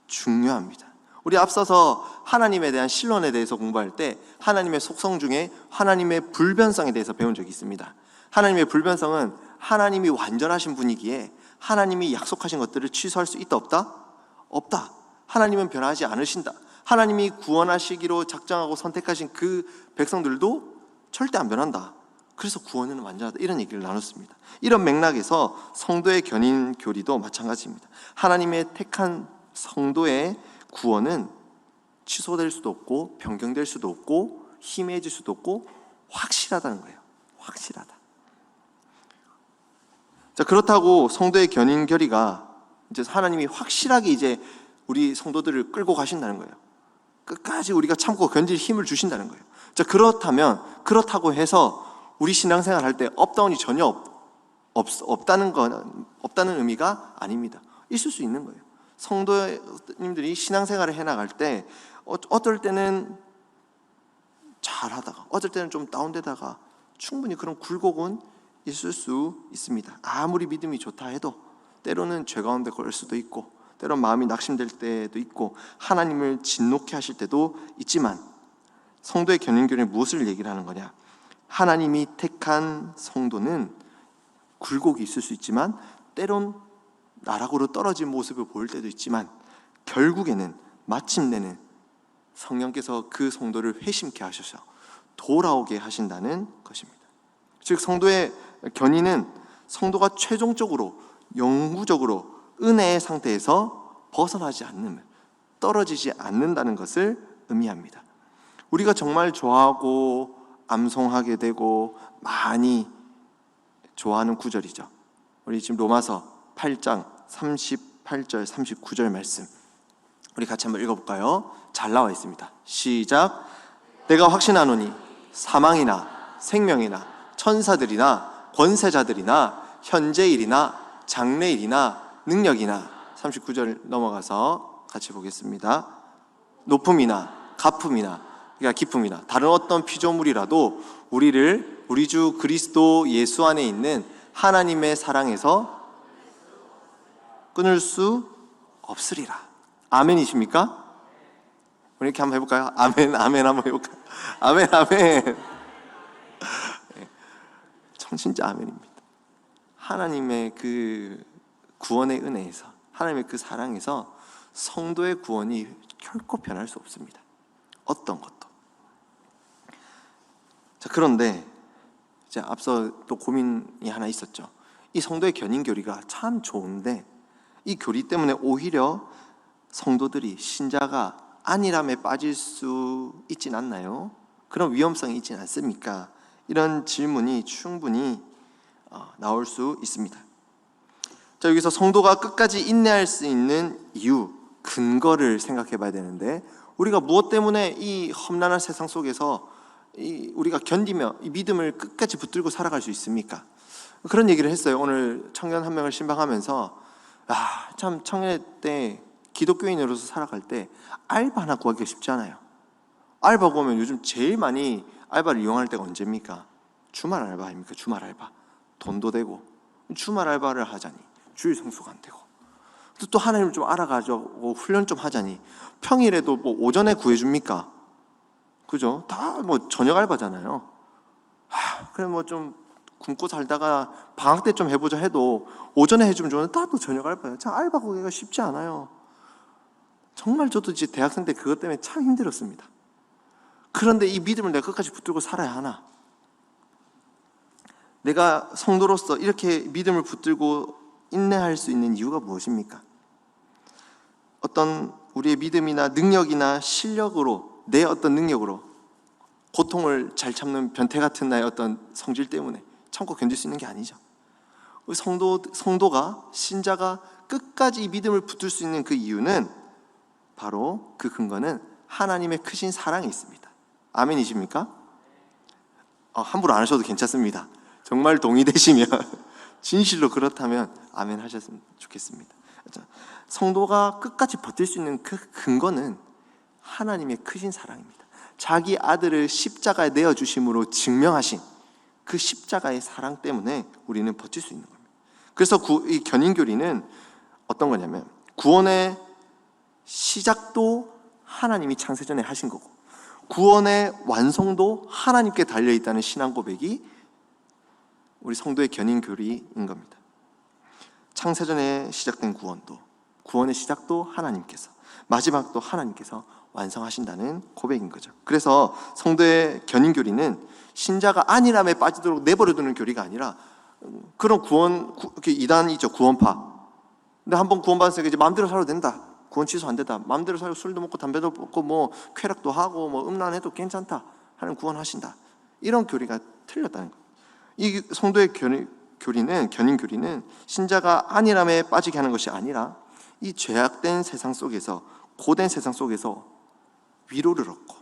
중요합니다. 우리 앞서서 하나님에 대한 신론에 대해서 공부할 때 하나님의 속성 중에 하나님의 불변성에 대해서 배운 적이 있습니다. 하나님의 불변성은 하나님이 완전하신 분이기에 하나님이 약속하신 것들을 취소할 수 있다 없다? 없다. 하나님은 변하지 않으신다. 하나님이 구원하시기로 작정하고 선택하신 그 백성들도 절대 안 변한다. 그래서 구원은 완전하다, 이런 얘기를 나눴습니다. 이런 맥락에서 성도의 견인 교리도 마찬가지입니다. 하나님의 택한 성도의 구원은 취소될 수도 없고 변경될 수도 없고 희미해질 수도 없고 확실하다는 거예요. 확실하다. 자, 그렇다고 성도의 견인 교리가 이제 하나님이 확실하게 이제 우리 성도들을 끌고 가신다는 거예요. 끝까지 우리가 참고 견딜 힘을 주신다는 거예요. 자, 그렇다고 해서 우리 신앙생활 할 때 업다운이 전혀 없다는 의미가 아닙니다. 있을 수 있는 거예요. 성도님들이 신앙생활을 해나갈 때 어떨 때는 잘하다가 어떨 때는 좀 다운되다가 충분히 그런 굴곡은 있을 수 있습니다. 아무리 믿음이 좋다 해도 때로는 죄 가운데 걸릴 수도 있고, 때론 마음이 낙심될 때도 있고, 하나님을 진노케 하실 때도 있지만, 성도의 견인교리는 무엇을 얘기를 하는 거냐? 하나님이 택한 성도는 굴곡이 있을 수 있지만, 때론 나락으로 떨어진 모습을 보일 때도 있지만, 결국에는 마침내는 성령께서 그 성도를 회심케 하셔서 돌아오게 하신다는 것입니다. 즉, 성도의 견인은 성도가 최종적으로 영구적으로 은혜의 상태에서 벗어나지 않는, 떨어지지 않는다는 것을 의미합니다. 우리가 정말 좋아하고 암송하게 되고 많이 좋아하는 구절이죠. 우리 지금 로마서 8장 38절 39절 말씀, 우리 같이 한번 읽어볼까요? 잘 나와 있습니다. 시작. 내가 확신하노니 사망이나 생명이나 천사들이나 권세자들이나 현재일이나 장래일이나 능력이나, 39절 넘어가서 같이 보겠습니다. 높음이나 가품이나, 그러니까 기품이나 다른 어떤 피조물이라도 우리를 우리 주 그리스도 예수 안에 있는 하나님의 사랑에서 끊을 수 없으리라. 아멘이십니까? 우리 이렇게 한번 해볼까요? 아멘, 아멘 한번 해볼까요? 아멘, 아멘. 진짜 아멘입니다. 하나님의 그 구원의 은혜에서, 하나님의 그 사랑에서 성도의 구원이 결코 변할 수 없습니다. 어떤 것도. 자, 그런데 이제 앞서 또 고민이 하나 있었죠. 이 성도의 견인교리가 참 좋은데 이 교리 때문에 오히려 성도들이, 신자가 안일함에 빠질 수 있진 않나요? 그런 위험성이 있진 않습니까? 이런 질문이 충분히 나올 수 있습니다. 자, 여기서 성도가 끝까지 인내할 수 있는 이유, 근거를 생각해 봐야 되는데, 우리가 무엇 때문에 이 험난한 세상 속에서 우리가 견디며 이 믿음을 끝까지 붙들고 살아갈 수 있습니까? 그런 얘기를 했어요. 오늘 청년 한 명을 신방하면서 참 청년 때 기독교인으로서 살아갈 때 알바 하나 구하기가 쉽지 않아요. 알바 구하면 요즘 제일 많이 알바를 이용할 때가 언제입니까? 주말 알바 아닙니까? 주말 알바. 돈도 되고, 주말 알바를 하자니 주일 성수가 안 되고, 또 하나님을 좀 알아가지고 훈련 좀 하자니 평일에도 뭐 오전에 구해줍니까? 그죠? 다 뭐 저녁 알바잖아요. 그래 뭐 좀 굶고 살다가 방학 때 좀 해보자 해도 오전에 해주면 좋은데 다 또 저녁 알바예요. 참 알바 구하기가 쉽지 않아요. 정말 저도 이제 대학생 때 그것 때문에 참 힘들었습니다. 그런데 이 믿음을 내가 끝까지 붙들고 살아야 하나? 내가 성도로서 이렇게 믿음을 붙들고 인내할 수 있는 이유가 무엇입니까? 어떤 우리의 믿음이나 능력이나 실력으로, 내 어떤 능력으로 고통을 잘 참는 변태 같은 나의 어떤 성질 때문에 참고 견딜 수 있는 게 아니죠. 성도가, 신자가 끝까지 이 믿음을 붙들 수 있는 그 이유는, 바로 그 근거는 하나님의 크신 사랑이 있습니다. 아멘이십니까? 함부로 안 하셔도 괜찮습니다. 정말 동의되시면, 진실로 그렇다면 아멘 하셨으면 좋겠습니다. 성도가 끝까지 버틸 수 있는 그 근거는 하나님의 크신 사랑입니다. 자기 아들을 십자가에 내어주심으로 증명하신 그 십자가의 사랑 때문에 우리는 버틸 수 있는 겁니다. 그래서 이 견인교리는 어떤 거냐면, 구원의 시작도 하나님이 창세전에 하신 거고, 구원의 완성도 하나님께 달려있다는 신앙 고백이 우리 성도의 견인교리인 겁니다. 창세전에 시작된 구원도, 구원의 시작도 하나님께서, 마지막도 하나님께서 완성하신다는 고백인 거죠. 그래서 성도의 견인교리는 신자가 안일함에 빠지도록 내버려두는 교리가 아니라, 그런 구원, 이단이죠, 구원파. 근데 한번 구원받았으니까 이제 마음대로 살아도 된다, 구원 취소 안 된다, 마음대로 살고 술도 먹고 담배도 먹고 뭐 쾌락도 하고 뭐 음란해도 괜찮다 하는 구원하신다, 이런 교리가 틀렸다는 거예요. 이 성도의 견인교리는 신자가 안일함에 빠지게 하는 것이 아니라, 이 죄악된 세상 속에서, 고된 세상 속에서 위로를 얻고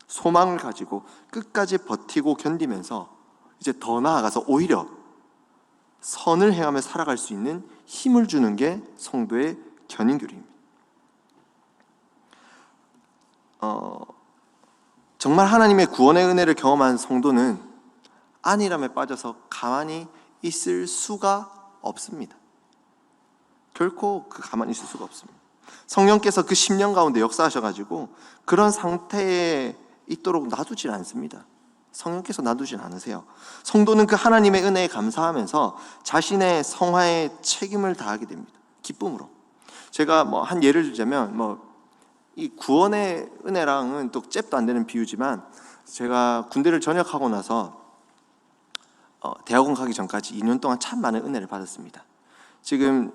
소망을 가지고 끝까지 버티고 견디면서 이제 더 나아가서 오히려 선을 행하며 살아갈 수 있는 힘을 주는 게 성도의 견인교리입니다. 정말 하나님의 구원의 은혜를 경험한 성도는 안일함에 빠져서 가만히 있을 수가 없습니다. 결코 가만히 있을 수가 없습니다. 성령께서 그 10년 가운데 역사하셔가지고 그런 상태에 있도록 놔두질 않습니다. 성령께서 놔두진 않으세요. 성도는 그 하나님의 은혜에 감사하면서 자신의 성화에 책임을 다하게 됩니다. 기쁨으로. 제가 한 예를 들자면 이 구원의 은혜랑은 또 잽도 안 되는 비유지만, 제가 군대를 전역하고 나서 대학원 가기 전까지 2년 동안 참 많은 은혜를 받았습니다. 지금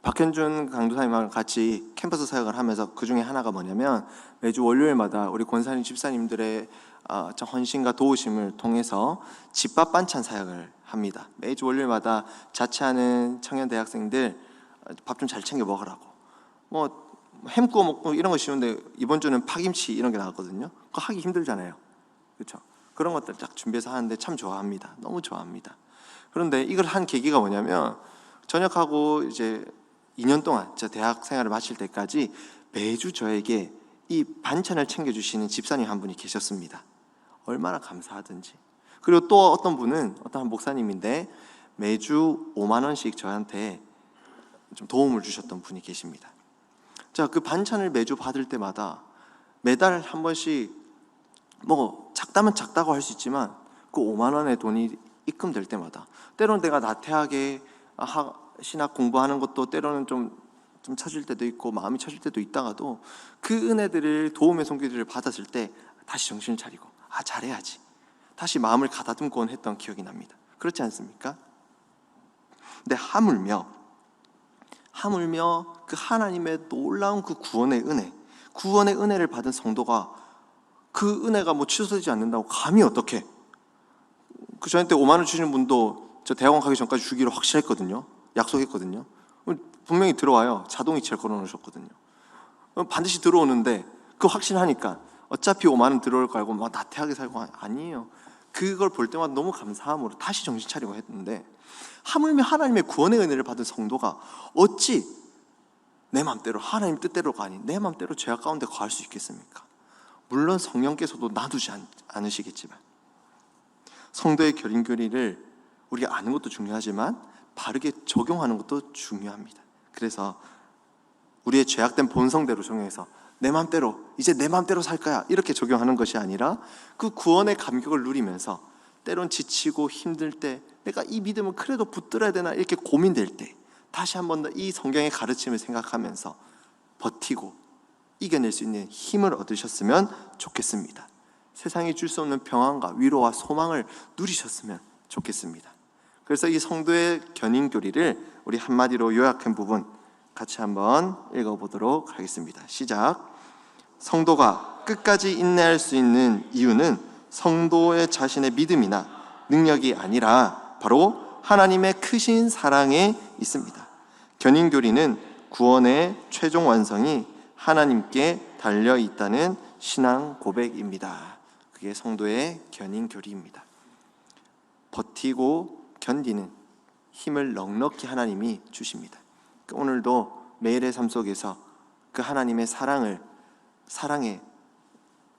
박현준 강도사님하고 같이 캠퍼스 사역을 하면서 그 중에 하나가 뭐냐면, 매주 월요일마다 우리 권사님 집사님들의 헌신과 도우심을 통해서 집밥 반찬 사역을 합니다. 매주 월요일마다 자취하는 청년 대학생들 밥 좀 잘 챙겨 먹으라고. 햄 구워 먹고 이런 거 쉬운데 이번 주는 파김치 이런 게 나왔거든요. 그거 하기 힘들잖아요. 그렇죠? 그런 것들 딱 준비해서 하는데 참 좋아합니다. 너무 좋아합니다. 그런데 이걸 한 계기가 뭐냐면, 전역하고 이제 2년 동안 저 대학 생활을 마칠 때까지 매주 저에게 이 반찬을 챙겨주시는 집사님 한 분이 계셨습니다. 얼마나 감사하든지. 그리고 또 어떤 분은, 어떤 한 목사님인데 매주 5만 원씩 저한테 좀 도움을 주셨던 분이 계십니다. 자, 그 반찬을 매주 받을 때마다 매달 한 번씩 작다면 작다고 할 수 있지만 그 5만 원의 돈이 입금될 때마다, 때로는 내가 나태하게 신학 공부하는 것도 때로는 좀 처질 때도 있고 마음이 처질 때도 있다가도 그 은혜들을, 도움의 손길들을 받았을 때 다시 정신을 차리고 잘해야지, 다시 마음을 가다듬곤 했던 기억이 납니다. 그렇지 않습니까? 근데 하물며 그 하나님의 놀라운 그 구원의 은혜를 받은 성도가 그 은혜가 취소되지 않는다고 감히 어떻게, 그 저한테 5만 원 주시는 분도 저 대학원 가기 전까지 주기로 확실했거든요. 약속했거든요. 분명히 들어와요. 자동이체를 걸어 놓으셨거든요. 반드시 들어오는데 그 확신하니까 어차피 5만 원 들어올 거 알고 나태하게 살고, 아니에요. 그걸 볼 때마다 너무 감사함으로 다시 정신 차리고 했는데, 하물며 하나님의 구원의 은혜를 받은 성도가 어찌 내 맘대로, 하나님 뜻대로가 아닌 내 맘대로 죄악 가운데 거할 수 있겠습니까? 물론 성령께서도 놔두지 않으시겠지만, 성도의 결인교리를 우리가 아는 것도 중요하지만 바르게 적용하는 것도 중요합니다. 그래서 우리의 죄악된 본성대로 적용해서 내 맘대로, 이제 내 맘대로 살 거야 이렇게 적용하는 것이 아니라, 그 구원의 감격을 누리면서 때론 지치고 힘들 때, 내가 이 믿음을 그래도 붙들어야 되나 이렇게 고민될 때 다시 한 번 더 이 성경의 가르침을 생각하면서 버티고 이겨낼 수 있는 힘을 얻으셨으면 좋겠습니다. 세상이 줄 수 없는 평안과 위로와 소망을 누리셨으면 좋겠습니다. 그래서 이 성도의 견인교리를 우리 한마디로 요약한 부분 같이 한번 읽어보도록 하겠습니다. 시작. 성도가 끝까지 인내할 수 있는 이유는 성도의 자신의 믿음이나 능력이 아니라 바로 하나님의 크신 사랑에 있습니다. 견인교리는 구원의 최종 완성이 하나님께 달려 있다는 신앙 고백입니다. 그게 성도의 견인교리입니다. 버티고 견디는 힘을 넉넉히 하나님이 주십니다. 오늘도 매일의 삶 속에서 그 하나님의 사랑에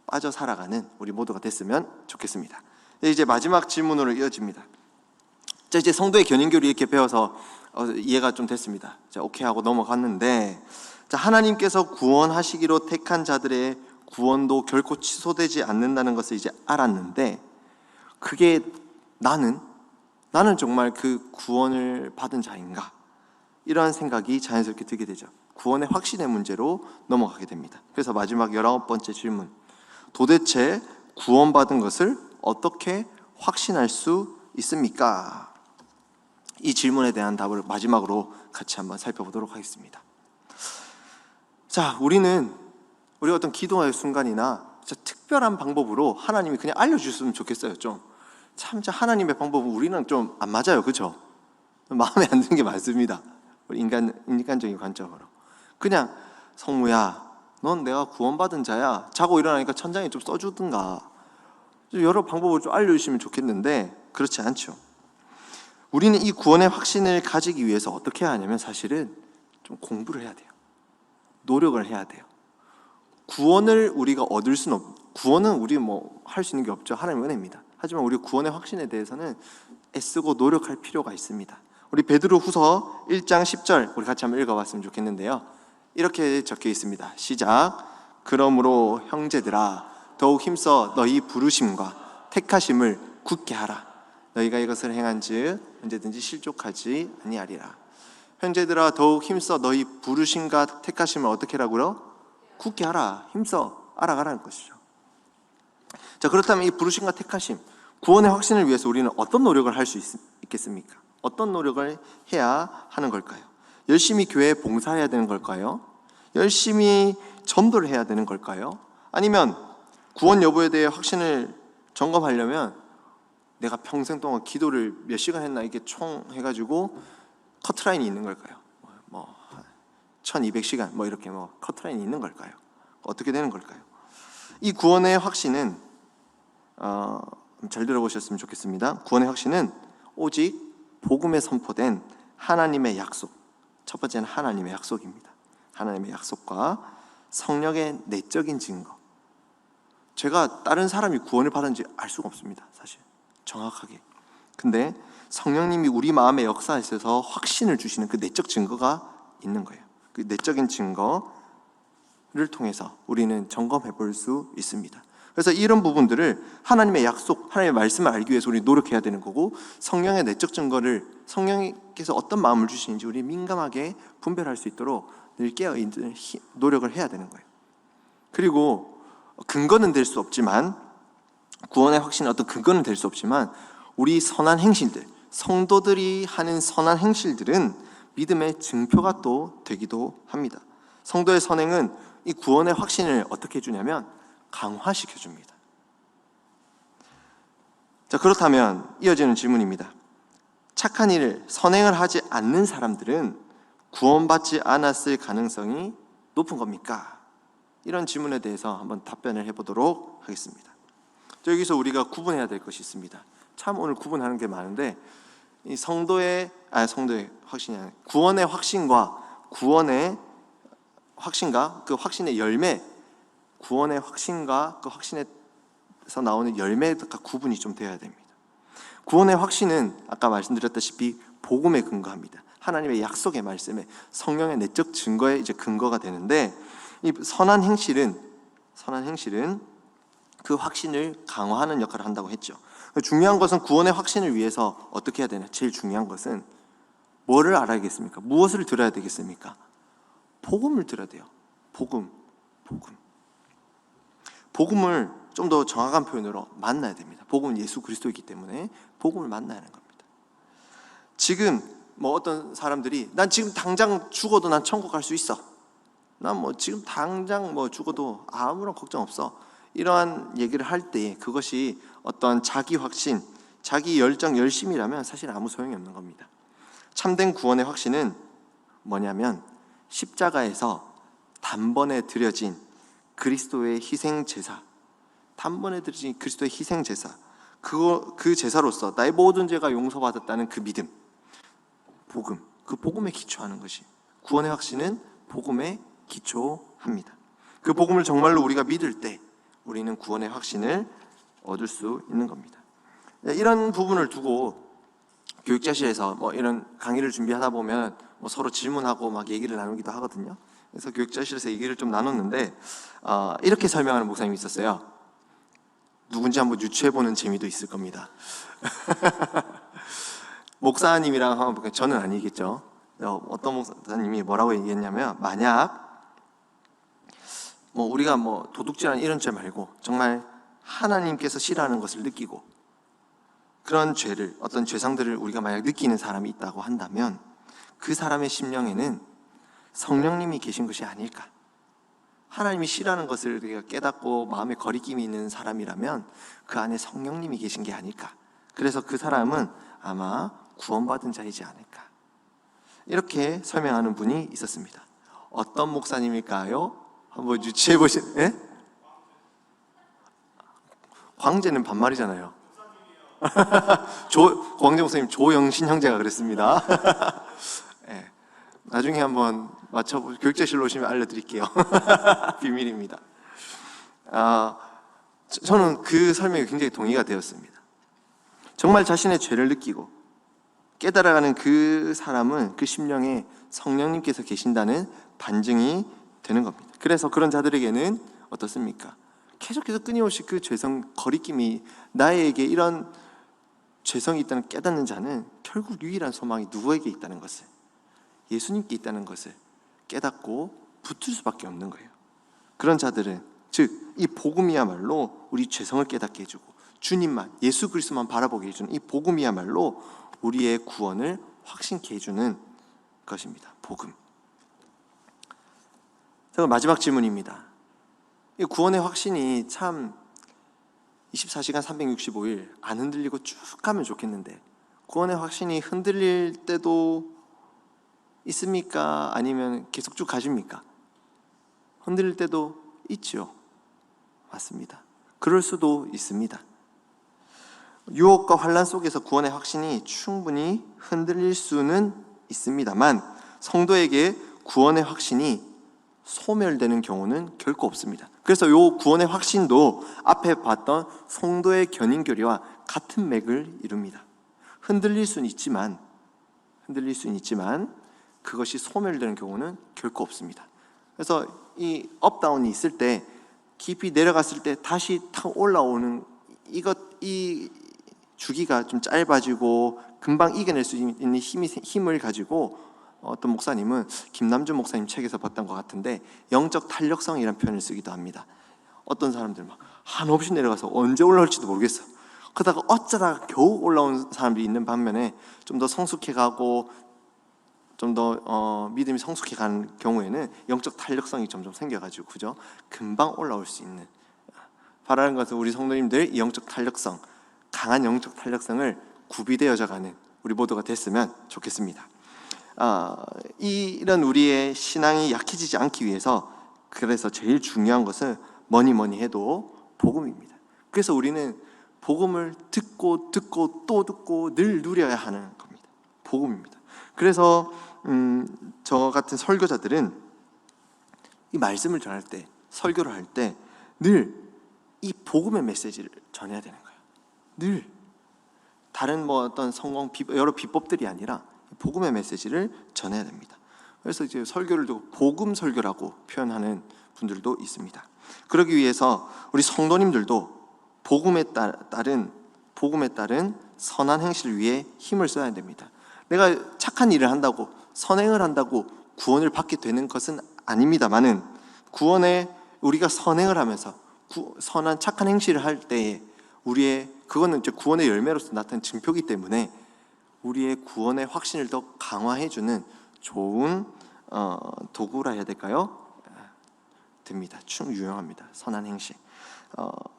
빠져 살아가는 우리 모두가 됐으면 좋겠습니다. 이제 마지막 질문으로 이어집니다. 자, 이제 성도의 견인교리 이렇게 배워서 이해가 좀 됐습니다. 자, 오케이 하고 넘어갔는데, 자, 하나님께서 구원하시기로 택한 자들의 구원도 결코 취소되지 않는다는 것을 이제 알았는데, 그게 나는 정말 그 구원을 받은 자인가? 이러한 생각이 자연스럽게 들게 되죠. 구원의 확신의 문제로 넘어가게 됩니다. 그래서 마지막 19번째 질문, 도대체 구원받은 것을 어떻게 확신할 수 있습니까? 이 질문에 대한 답을 마지막으로 같이 한번 살펴보도록 하겠습니다. 자, 우리가 어떤 기도의 순간이나 진짜 특별한 방법으로 하나님이 그냥 알려주셨으면 좋겠어요. 참 하나님의 방법은 우리는 좀 안 맞아요. 그렇죠? 마음에 안 드는 게 많습니다. 우리 인간적인 관점으로 그냥, 성무야, 넌 내가 구원받은 자야, 자고 일어나니까 천장에 좀 써주든가, 여러 방법을 좀 알려주시면 좋겠는데 그렇지 않죠. 우리는 이 구원의 확신을 가지기 위해서 어떻게 해야 하냐면, 사실은 좀 공부를 해야 돼요. 노력을 해야 돼요. 구원을 우리가 얻을 수는 구원은 우리 할 수 있는 게 없죠. 하나님의 은혜입니다. 하지만 우리 구원의 확신에 대해서는 애쓰고 노력할 필요가 있습니다. 우리 베드로 후서 1장 10절 우리 같이 한번 읽어봤으면 좋겠는데요. 이렇게 적혀 있습니다. 시작. 그러므로 형제들아 더욱 힘써 너희 부르심과 택하심을 굳게 하라. 너희가 이것을 행한즉 언제든지 실족하지 아니하리라. 형제들아 더욱 힘써 너희 부르심과 택하심을 어떻게 하라고요? 굳게 하라. 힘써 알아가라는 것이죠. 자, 그렇다면 이 부르심과 택하심, 구원의 확신을 위해서 우리는 어떤 노력을 할 수 있겠습니까? 어떤 노력을 해야 하는 걸까요? 열심히 교회에 봉사해야 되는 걸까요? 열심히 전도를 해야 되는 걸까요? 아니면 구원 여부에 대해 확신을 점검하려면 내가 평생 동안 기도를 몇 시간 했나 이게 총 해가지고 커트라인이 있는 걸까요? 1200시간 이렇게 커트라인이 있는 걸까요? 어떻게 되는 걸까요? 이 구원의 확신은 잘 들어보셨으면 좋겠습니다. 구원의 확신은 오직 복음에 선포된 하나님의 약속, 첫 번째는 하나님의 약속입니다. 하나님의 약속과 성령의 내적인 증거. 제가 다른 사람이 구원을 받은지 알 수가 없습니다, 사실 정확하게. 근데 성령님이 우리 마음에 역사하셔서 확신을 주시는 그 내적 증거가 있는 거예요. 그 내적인 증거를 통해서 우리는 점검해 볼 수 있습니다. 그래서 이런 부분들을 하나님의 약속, 하나님의 말씀을 알기 위해서 우리 노력해야 되는 거고, 성령의 내적 증거를 성령께서 어떤 마음을 주시는지 우리 민감하게 분별할 수 있도록 늘 깨어있는 노력을 해야 되는 거예요. 그리고 근거는 될 수 없지만, 구원의 확신의 어떤 근거는 될 수 없지만 우리 선한 행실들, 성도들이 하는 선한 행실들은 믿음의 증표가 또 되기도 합니다. 성도의 선행은 이 구원의 확신을 어떻게 해주냐면 강화시켜 줍니다. 자, 그렇다면 이어지는 질문입니다. 착한 일을, 선행을 하지 않는 사람들은 구원받지 않았을 가능성이 높은 겁니까? 이런 질문에 대해서 한번 답변을 해보도록 하겠습니다. 여기서 우리가 구분해야 될 것이 있습니다. 참 오늘 구분하는 게 많은데, 이 성도의 확신이 아니라 구원의 확신과 구원의 확신과 그 확신의 열매, 구원의 확신과 그 확신에서 나오는 열매가 구분이 좀 되어야 됩니다. 구원의 확신은 아까 말씀드렸다시피 복음에 근거합니다. 하나님의 약속의 말씀에, 성령의 내적 증거에 이제 근거가 되는데, 이 선한 행실은 그 확신을 강화하는 역할을 한다고 했죠. 중요한 것은 구원의 확신을 위해서 어떻게 해야 되냐? 제일 중요한 것은 뭐를 알아야겠습니까? 무엇을 들어야 되겠습니까? 복음을 들어야 돼요. 복음을 좀 더 정확한 표현으로 만나야 됩니다. 복음은 예수 그리스도이기 때문에 복음을 만나야 하는 겁니다. 지금 어떤 사람들이 난 지금 당장 죽어도 난 천국 갈 수 있어. 난 지금 당장 죽어도 아무런 걱정 없어. 이러한 얘기를 할 때 그것이 어떤 자기 확신, 자기 열정, 열심이라면 사실 아무 소용이 없는 겁니다. 참된 구원의 확신은 뭐냐면 십자가에서 단번에 드려진 그리스도의 희생 제사, 단번에 드려진 그리스도의 희생 제사, 그 제사로서 나의 모든 죄가 용서받았다는 그 믿음, 복음, 그 복음에 기초하는 것이, 구원의 확신은 복음에 기초합니다. 그 복음을 정말로 우리가 믿을 때 우리는 구원의 확신을 얻을 수 있는 겁니다. 이런 부분을 두고 교육자실에서 이런 강의를 준비하다 보면 서로 질문하고 막 얘기를 나누기도 하거든요. 그래서 교육자실에서 얘기를 좀 나눴는데 이렇게 설명하는 목사님이 있었어요. 누군지 한번 유추해보는 재미도 있을 겁니다. 목사님이랑 한번 볼까요? 저는 아니겠죠. 어떤 목사님이 뭐라고 얘기했냐면, 만약 우리가 도둑질하는 이런 죄 말고 정말 하나님께서 싫어하는 것을 느끼고 그런 죄를, 어떤 죄상들을 우리가 만약 느끼는 사람이 있다고 한다면 그 사람의 심령에는 성령님이 계신 것이 아닐까. 하나님이 싫어하는 것을 우리가 깨닫고 마음에 거리낌이 있는 사람이라면 그 안에 성령님이 계신 게 아닐까. 그래서 그 사람은 아마 구원받은 자이지 않을까. 이렇게 설명하는 분이 있었습니다. 어떤 목사님일까요? 한번 유추해 보시죠. 광재는 반말이잖아요. 광재 목사님 조영신 형제가 그랬습니다. 네. 나중에 한번 맞춰보시고 교육자실로 오시면 알려드릴게요. 비밀입니다. 저는 그 설명이 굉장히 동의가 되었습니다. 정말 자신의 죄를 느끼고 깨달아가는 그 사람은 그 심령에 성령님께서 계신다는 반증이 되는 겁니다. 그래서 그런 자들에게는 어떻습니까? 계속해서 끊임없이 그 죄성 거리낌이, 나에게 이런 죄성이 있다는 깨닫는 자는 결국 유일한 소망이 누구에게 있다는 것을, 예수님께 있다는 것을 깨닫고 붙을 수밖에 없는 거예요. 그런 자들은, 즉 이 복음이야말로 우리 죄성을 깨닫게 해주고 주님만, 예수 그리스도만 바라보게 해주는 이 복음이야말로 우리의 구원을 확신케 해주는 것입니다. 복음. 자, 마지막 질문입니다. 이 구원의 확신이 참 24시간 365일 안 흔들리고 쭉 가면 좋겠는데, 구원의 확신이 흔들릴 때도 있습니까? 아니면 계속 쭉 가십니까? 흔들릴 때도 있죠. 맞습니다. 그럴 수도 있습니다. 유혹과 환난 속에서 구원의 확신이 충분히 흔들릴 수는 있습니다만, 성도에게 구원의 확신이 소멸되는 경우는 결코 없습니다. 그래서 요 구원의 확신도 앞에 봤던 성도의 견인교리와 같은 맥을 이룹니다. 흔들릴 수는 있지만 그것이 소멸되는 경우는 결코 없습니다. 그래서 이 업다운이 있을 때, 깊이 내려갔을 때 다시 탁 올라오는 이 주기가 좀 짧아지고 금방 이겨낼 수 있는 힘을 가지고, 어떤 목사님은 김남주 목사님 책에서 봤던 것 같은데 영적 탄력성이라는 표현을 쓰기도 합니다. 어떤 사람들 막 한없이 내려가서 언제 올라올지도 모르겠어. 그러다가 어쩌다가 겨우 올라온 사람들이 있는 반면에 좀 더 성숙해가고 좀 더 믿음이 성숙해가는 경우에는 영적 탄력성이 점점 생겨가지고, 그죠? 금방 올라올 수 있는, 바라는 것은 우리 성도님들 이 영적 탄력성, 강한 영적 탄력성을 구비되어져가는 우리 모두가 됐으면 좋겠습니다. 이런 우리의 신앙이 약해지지 않기 위해서, 그래서 제일 중요한 것은 뭐니 해도 복음입니다. 그래서 우리는 복음을 듣고 또 듣고 늘 누려야 하는 겁니다. 복음입니다. 그래서 저 같은 설교자들은 이 말씀을 전할 때, 설교를 할 때 늘 이 복음의 메시지를 전해야 되는 거예요. 늘 다른 어떤 성공 여러 비법들이 아니라 복음의 메시지를 전해야 됩니다. 그래서 이제 설교를 두고 복음 설교라고 표현하는 분들도 있습니다. 그러기 위해서 우리 성도님들도 복음에 따른 선한 행실을 위해 힘을 써야 됩니다. 내가 착한 일을 한다고, 선행을 한다고 구원을 받게 되는 것은 아닙니다만은, 구원에 우리가 선행을 하면서 선한 착한 행실을 할 때에 그거는 이제 구원의 열매로서 나타난 증표이기 때문에 우리의 구원의 확신을 더 강화해주는 좋은 도구라 해야 될까요? 됩니다. 유용합니다. 선한 행실.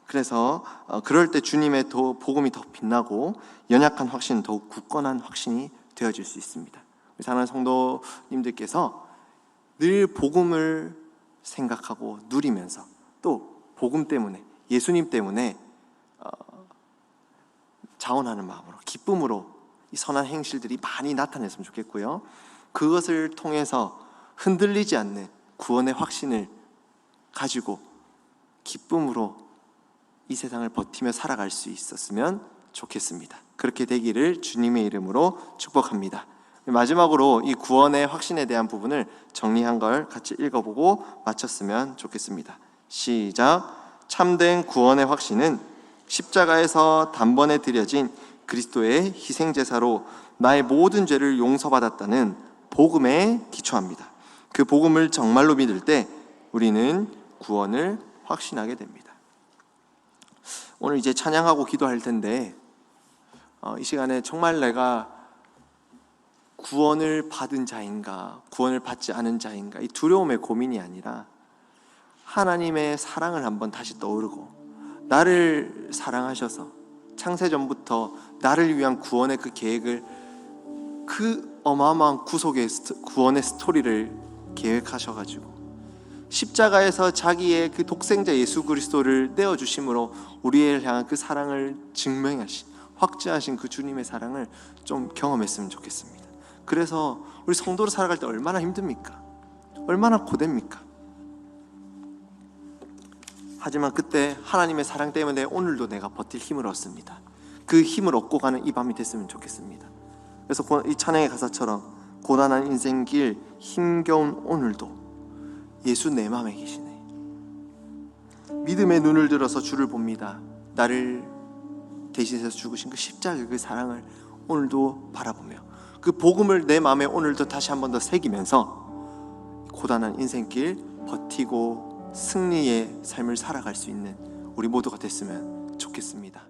그래서 그럴 때 주님의 복음이 더 빛나고 연약한 확신은 더욱 굳건한 확신이 되어질 수 있습니다. 사랑하는 성도님들께서 늘 복음을 생각하고 누리면서, 또 복음 때문에, 예수님 때문에 자원하는 마음으로, 기쁨으로 이 선한 행실들이 많이 나타냈으면 좋겠고요. 그것을 통해서 흔들리지 않는 구원의 확신을 가지고 기쁨으로 이 세상을 버티며 살아갈 수 있었으면 좋겠습니다. 그렇게 되기를 주님의 이름으로 축복합니다. 마지막으로 이 구원의 확신에 대한 부분을 정리한 걸 같이 읽어보고 마쳤으면 좋겠습니다. 시작. 참된 구원의 확신은 십자가에서 단번에 드려진 그리스도의 희생제사로 나의 모든 죄를 용서받았다는 복음에 기초합니다. 그 복음을 정말로 믿을 때 우리는 구원을 확신하게 됩니다. 오늘 이제 찬양하고 기도할 텐데, 이 시간에 정말 내가 구원을 받은 자인가, 구원을 받지 않은 자인가, 이 두려움의 고민이 아니라 하나님의 사랑을 한번 다시 떠오르고, 나를 사랑하셔서 창세전부터 나를 위한 구원의 그 계획을, 그 어마어마한 구원의 스토리를 계획하셔가지고 십자가에서 자기의 그 독생자 예수 그리스도를 내어주심으로 우리를 향한 그 사랑을 증명하신, 확증하신 그 주님의 사랑을 좀 경험했으면 좋겠습니다. 그래서 우리 성도로 살아갈 때 얼마나 힘듭니까? 얼마나 고됩니까? 하지만 그때 하나님의 사랑 때문에 오늘도 내가 버틸 힘을 얻습니다. 그 힘을 얻고 가는 이 밤이 됐으면 좋겠습니다. 그래서 이 찬양의 가사처럼 고단한 인생길 힘겨운 오늘도 예수 내 마음에 계시네. 믿음의 눈을 들어서 주를 봅니다. 나를 대신해서 죽으신 그 십자가의 그 사랑을 오늘도 바라보며 그 복음을 내 마음에 오늘도 다시 한 번 더 새기면서 고단한 인생길 버티고 승리의 삶을 살아갈 수 있는 우리 모두가 됐으면 좋겠습니다.